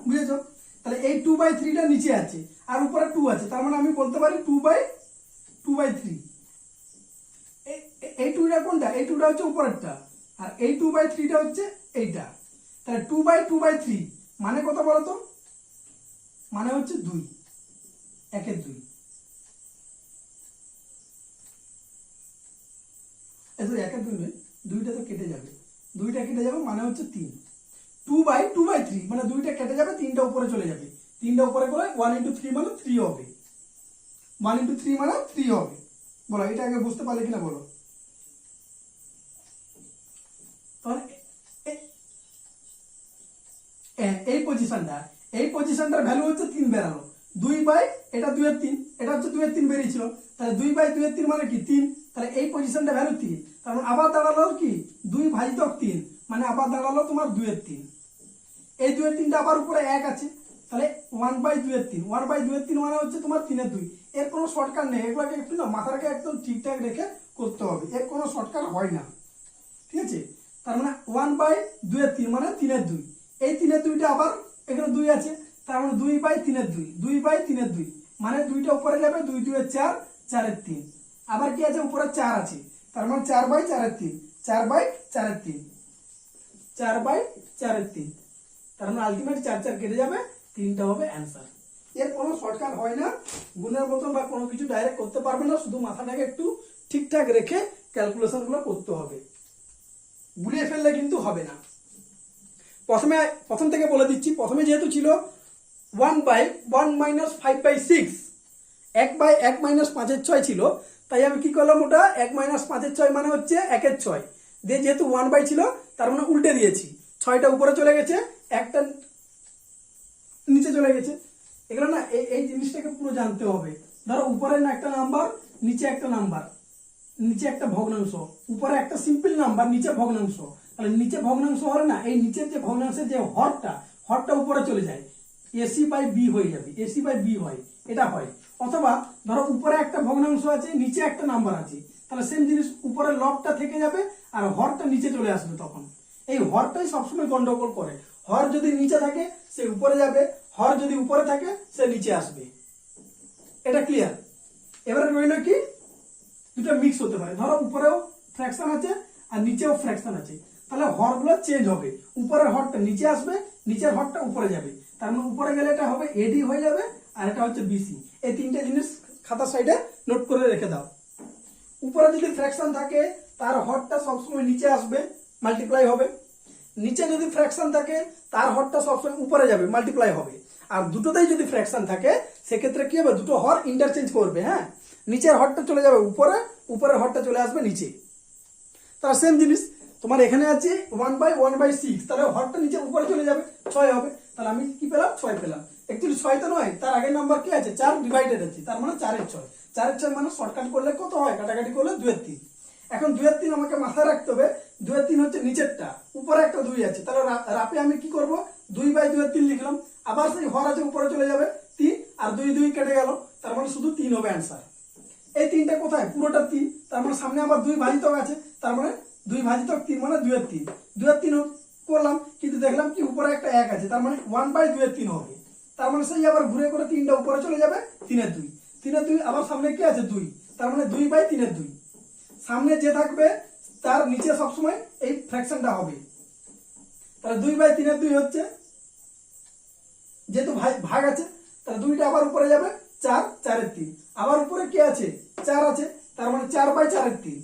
বুঝেছো? তাহলে এই 2/3টা নিচে আছে আর উপরে 2 আছে, তার মানে আমি বলতে পারি 2/3। এই 2টা কোনটা? এই 2টা হচ্ছে উপরেরটা, আর এই 2/3টা হচ্ছে এইটা। তাহলে 2/2/3 মানে কত বলো তো? মানে হচ্ছে 2, 1/2। সরি 1/2 নয়, 2টা তো কেটে যাবে, 2টা কেটে যাবে মানে হচ্ছে 3। 2/2/3 মানে 2টা কেটে যাবে, 3টা উপরে চলে যাবে। 3টা উপরে করে 1 × 3 মানে 3 হবে। 1 × 3 মানে 3 হবে। বলো এটা আগে বুঝতে পারলে কিনা বলো। এই পজিশনটার ভ্যালু হচ্ছে 3 বেরানো। 2 এটা 2/3, এটা হচ্ছে 2/3 বেরিয়েছিল, তাহলে 2/2/3 মানে কি? 3। তাহলে এই পজিশনটা ভ্যালু 3, তার মানে আবার দাঁড়ালো কি? 2/3 মানে আবার দাঁড়ালো তোমার 2/3। এই 2/3টা আবার উপরে 1 আছে, তাহলে 1/2/3। 1/2/3 মানে হচ্ছে তোমার 3/2। এর কোনো শর্টকাট নেই, এগুলোকে একটু না মাথাটাকে একদম ঠিকঠাক রেখে করতে হবে, এর কোনো শর্টকাট হয় না, ঠিক আছে? তার মানে 1/2/3 মানে 3/2। এই 3/2টা আবার এখানে 2 আছে, তার মানে 2/3/2। 2/3/2 মানে 2টা উপরে যাবে, 2 2 4, 4/3। আবার কি আছে? উপরে 4 আছে, তার মানে 4/4/3। 4/4/3, 4/4/3। তার মানে আলটিমেট 4 4 কেটে যাবে, 3টা হবে অ্যান্সার। এর কোনো শর্টকাট হয় না, গুণের মতন বা কোনো কিছু ডাইরেক্ট করতে পারবে না, শুধু মাথাটাকে একটু ঠিকঠাক রেখে ক্যালকুলেশনগুলো করতে হবে, গুলিয়ে ফেললে কিন্তু হবে না। প্রথম থেকে বলে দিচ্ছি, প্রথমে যেহেতু ছিল 1/1 মাইনাস 5/6, 1/1 মাইনাস 5/6 ছিল, তাই আমি কি করলাম? ওটা 1 মাইনাস 5/6 মানে হচ্ছে 1/6 দিয়ে, যেহেতু 1/, ছিল তার মানে উল্টে দিয়েছি, 6টা উপরে চলে গেছে, একটা নিচে চলে গেছে। এগুলো না এই জিনিসটাকে পুরো জানতে হবে। ধরো উপরে না একটা নাম্বার, নিচে একটা নাম্বার, নিচে একটা ভগ্নাংশ, উপরে একটা সিম্পল নাম্বার, নিচে ভগ্নাংশ। তাহলে নিচে ভগ্নাংশ হলে না এই নিচের যে ভগ্নাংশের যে হরটা উপরে চলে যায়, AC/B হয়ে যাবে, AC/B হয়, এটা হয়। অথবা ধরো উপরে একটা ভগ্নাংশ আছে, নিচে একটা নাম্বার আছে, তাহলে সেম জিনিস, উপরে লবটা থেকে যাবে আর হরটা নিচে চলে আসবে। তখন এই হরটাই সবসময় গন্ডগোল করে। হর যদি নিচে থাকে সে উপরে যাবে, হর যদি উপরে থাকে সে নিচে আসবে। এটা ক্লিয়ার? এবারে রইল কি? দুটো মিক্স হতে পারে। ধরো উপরেও ফ্র্যাকশন আছে আর নিচেও ফ্র্যাকশন আছে, তাহলে হরগুলো চেঞ্জ হবে, উপরের হরটা নিচে আসবে, নিচের হরটা উপরে যাবে, তার মানে উপরে গেলে এটা হবে এডি হয়ে যাবে, আর এটা হচ্ছে বিসি। এই তিনটে জিনিস খাতা সাইডে নোট করে রেখে দাও। উপরে যদি ফ্র্যাকশন থাকে তার হরটা সবসময় নিচে আসবে, মাল্টিপ্লাই হবে। নিচে যদি ফ্র্যাকশন থাকে তার হরটা সবসময় উপরে যাবে, মাল্টিপ্লাই হবে। আর দুটোতেই যদি ফ্র্যাকশন থাকে সেক্ষেত্রে কি হবে, দুটো হর ইন্টারচেঞ্জ করবে। হ্যাঁ, নিচের হরটা চলে যাবে উপরে, উপরের হরটা চলে আসবে নিচে। তার সেম জিনিস তোমার এখানে আছে 1/1/6, তাহলে হরটা নিচে উপরে চলে যাবে, 6 হবে। তাহলে আমি কি পেলাম, 6 পেলাম। অ্যাকচুয়ালি 6 তো নয়, তার আগের নাম্বার কি আছে, 4 ডিভাইডেড আছে, তার মানে 4/6। 4/6 মানে শর্টকাট করলে কত হয়, কাটাকাটি করলে 2/3। এখন 2/3 আমাকে মাথায় রাখতে হবে, 2/3 হচ্ছে নিচেরটা, উপরে একটা 2 আছে, তাহলে রাপে আমি কি করব, 2/2/3 লিখলাম। আবার সেই হর আছে উপরে চলে যাবে 3, আর 2 2 কেটে গেল, তার মানে শুধু 3 হবে অ্যান্সার। এই 3টা কোথায়, পুরোটা 3, তার মানে সামনে আবার 2 ভাজিতক আছে, তার মানে 2/3 মানে 2/3। 2/3 করলাম, কিন্তু দেখলাম কি উপরে একটা 1 আছে, তার মানে 1/2/3 হবে। তার মানে সেই আবার ঘুরে করে 3টা উপরে চলে যাবে, 3/2। 3/2 আবার সামনে কি আছে 2, তার মানে 2/3/2। সামনে যে থাকবে তার নিচে সবসময় এই ফ্র্যাকশনটা হবে, তাহলে 2/3/2 হচ্ছে, যেহেতু ভাগ আছে তাহলে 2টা আবার উপরে যাবে, 4 4/3। আবার উপরে কি আছে, 4 আছে, তার মানে 4/4/3।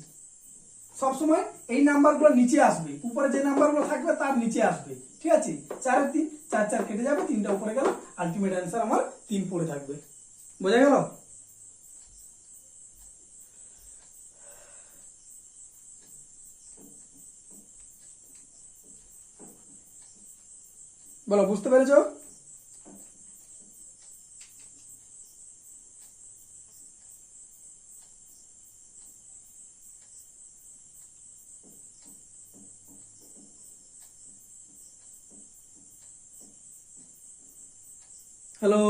সবসময় এই নাম্বারগুলো নিচে আসবে, উপরে যে নাম্বারগুলো থাকবে তার নিচে আসবে, ঠিক আছে। 4/3, 4 4 কেটে যাবে, 3টা উপরে গেল, আলটিমেট অ্যান্সার আমার 3 পড়ে থাকবে। বোঝা গেল? বলো, বুঝতে পেরেছো? হ্যালো,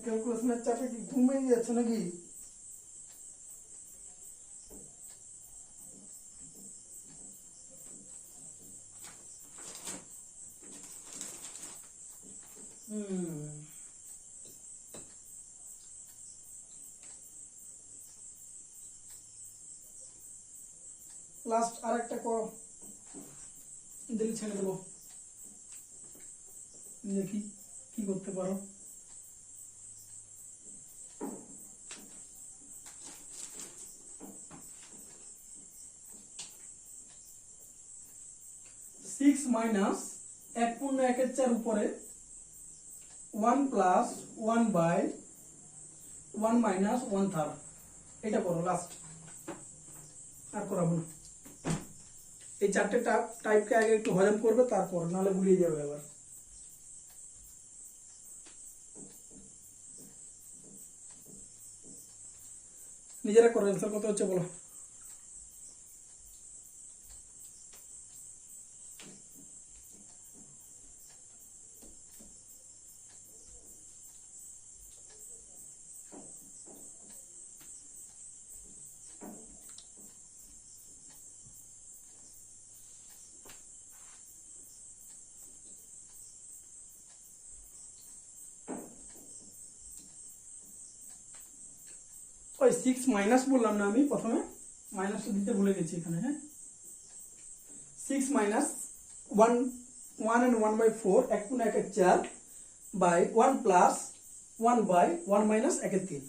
ক্যালকুলেশনের চাপে কি ঘুমিয়ে যাচ্ছে নাকি? লাস্ট আর একটা করো, দিলে ছেড়ে দেবো, দেখি কি করতে পারো। সিক্স মাইনাস 1/1/4 উপরে 1 প্লাস 1/1 মাইনাস 1/3, এটা করো লাস্ট, আর করাবো না। এই চারটে টাইপকে আগে একটু হজম করবে, তারপর নাহলে ভুলিয়ে যাবে আবার। নিজেরা করো, অ্যান্সার কত হচ্ছে বলো। ওই 6 মাইনাস বললাম না আমি প্রথমে, মাইনাসটা দিতে ভুলে গেছি এখানে। হ্যাঁ, 6 minus 1 1 and 1/4 1/1/4 by 1 plus 1/1 minus 1/3।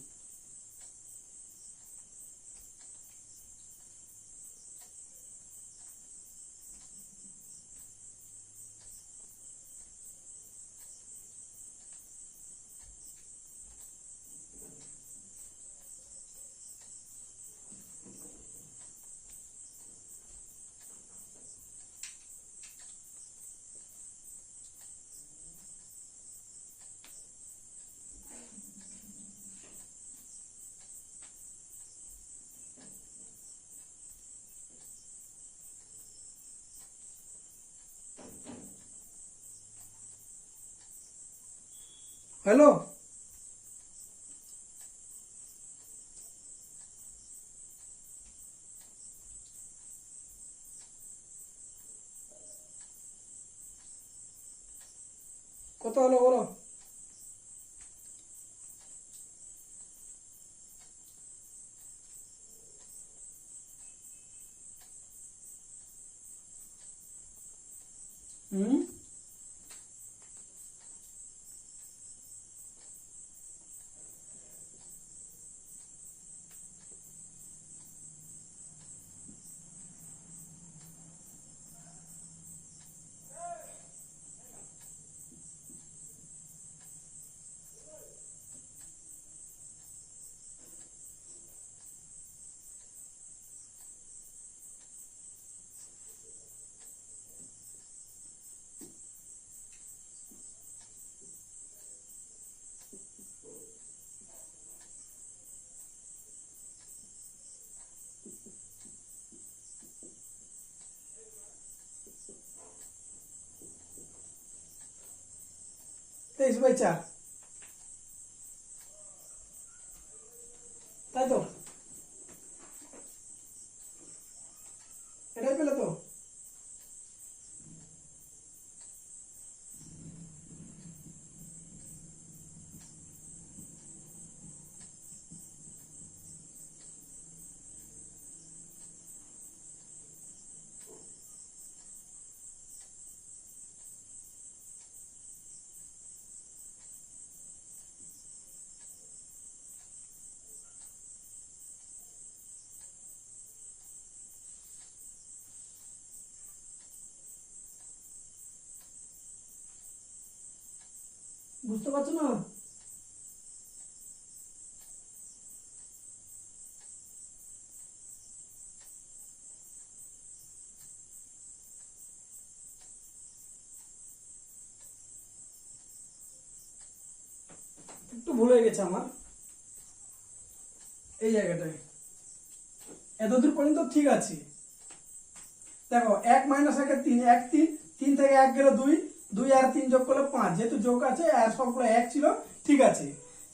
Hello, কত হলো বলো। হুম, তেইশ বাই চার, তাই তো? এটাই পেলে তো? বুঝতে পারছো না? একটু ভুল হয়ে গেছে আমার এই জায়গাটায়। এতদূর পর্যন্ত ঠিক আছে। দেখো 1 মাইনাস 1 এর 3, 1 3, 3 থেকে 1 গেল 2, 2 আর 3 যোগ করলে 5, যেহেতু যোগ আছে আর সবগুলো 1 ছিল, ঠিক আছে।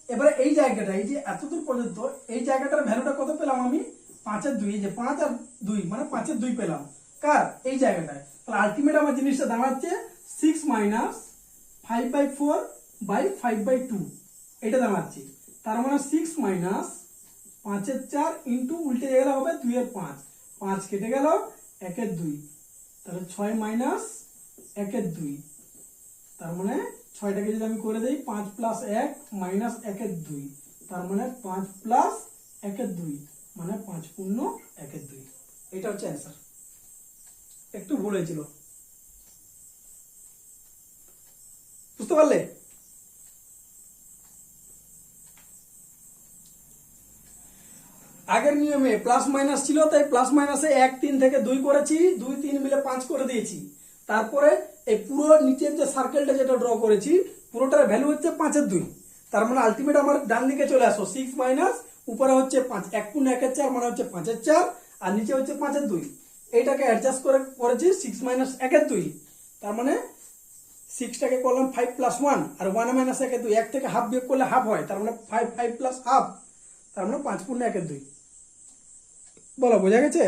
এবারে এই জায়গাটা, এই যে এতদূর পর্যন্ত এই জায়গাটার ভ্যালুটা কত পেলাম আমি? 5 এর 2, এই যে 5 আর 2 মানে 5 এর 2 পেলাম কার? এই জায়গাটায়। তাহলে আলটিমেট আমার জিনিসটা দাঁড়াচ্ছে 6 মাইনাস 5/4 বাই 5/2, এটা দাঁড়াচ্ছে। তার মানে 6 মাইনাস 5 এর 4 ইন্টু উল্টে গেলে হবে 2 এর 5, 5 কেটে গেল 1 এর 2, তাহলে 6 মাইনাস 1 এর 2, তার মানে 6টাকে যদি আমি করে দেই 5 প্লাস 1 মাইনাস 1 এর 2, তার মানে 5 প্লাস 1 এর 2 মানে 5 পূর্ণ 1 এর 2। এটা হচ্ছে অ্যান্সার। একটু ভুল হয়েছিল, বুঝতে পারলে? আগের নিয়মে প্লাস মাইনাস ছিল, তাই প্লাস মাইনাসে 1 3 থেকে 2 করেছি, 2 3 মিলে 5 করে দিয়েছি। তারপরে এই পুরো নিচের যে সার্কেলটা যেটা ড্র করেছি, পুরোটার ভ্যালু হচ্ছে 5 এর 2। তার মানে আলটিমেট আমার ডান দিকে চলে আসো, 6 মাইনাস উপরে হচ্ছে 5, 1 পূর্ণ 1 এর 4 মানে হচ্ছে 5 এর 4, আর নিচে হচ্ছে 5 এর 2। এইটাকে অ্যাডজাস্ট করে করেছি 6 মাইনাস 1 এর 2, তার মানে 6টাকে করলাম 5 প্লাস 1, আর 1 মাইনাস 1 এর 2, 1 থেকে হাফ বিয়োগ করলে হাফ হয়, তার মানে 5 5 প্লাস হাফ, তার মানে 5 পূর্ণ 1 এর 2। বলো, বোঝা গেছে?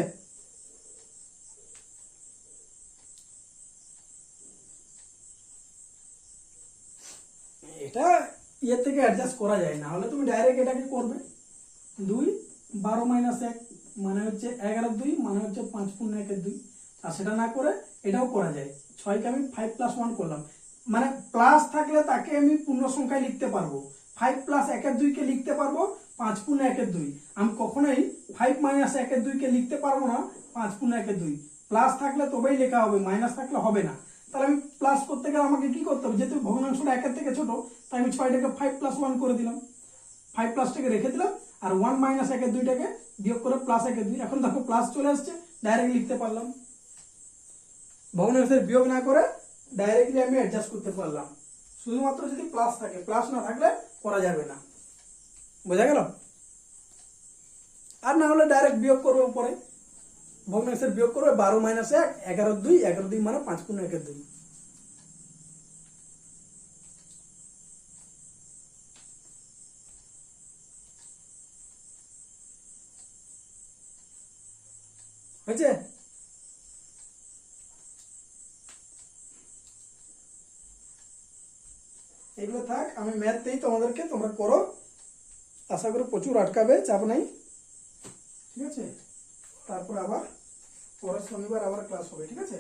এটা ইয়ের থেকে অ্যাডজাস্ট করা যায়, না হলে তুমি ডাইরেক্ট এটাকে করবে 2 12 মাইনাস 1 মানে হচ্ছে 11 2 মানে হচ্ছে 5 পূর্ণ 1 এর 2, আর সেটা না করে এটাও করা যায়। 6কে আমি 5 প্লাস 1 করলাম, মানে প্লাস থাকলে তাকে আমি পূর্ণ সংখ্যায় লিখতে পারবো। 5 প্লাস 1 এর 2 কে লিখতে পারবো 5 পূর্ণ 1 এর 2। আমি কখনোই 5 মাইনাস 1 এর 2 কে লিখতে পারবো না 5 পূর্ণ 1 এর 2। প্লাস থাকলে তবেই লেখা হবে, মাইনাস থাকলে হবে না। তাহলে আমি প্লাস করতে গেলে আমাকে কি করতে হবে? যেহেতু ভগ্নাংশটা 1 এর থেকে ছোট, তাই আমি 6টাকে 5 প্লাস 1 করে দিলাম, 5 প্লাসটাকে রেখে দিলাম, আর 1 মাইনাস 1 এর 2টাকে বিয়োগ করে প্লাস 1 এর 2। এখন দেখো প্লাস চলে আসছে, ডাইরেক্ট লিখতে পারলাম। ভগ্নাংশের বিয়োগ না করে ডাইরেক্টলি আমি অ্যাডজাস্ট করতে পারলাম। শুধুমাত্র যদি প্লাস থাকে, প্লাস না থাকলে করা যাবে না। বোঝা গেল? আর না হলে ডাইরেক্ট বিয়োগ করবে উপরে, ভগ্নাংশের বিয়োগ করবে 12 মাইনাস 1 11 2, 11 2 মানে 5 পূর্ণ 1 এর 2। হয়েছে? এগুলো থাক, আমি ম্যাথ দিই তোমাদেরকে, তোমরা করো। আশা করি প্রচুর আটকাবে, চাপ নাই, ঠিক আছে? তারপর আবার পরের শনিবার আবার ক্লাস হবে, ঠিক আছে?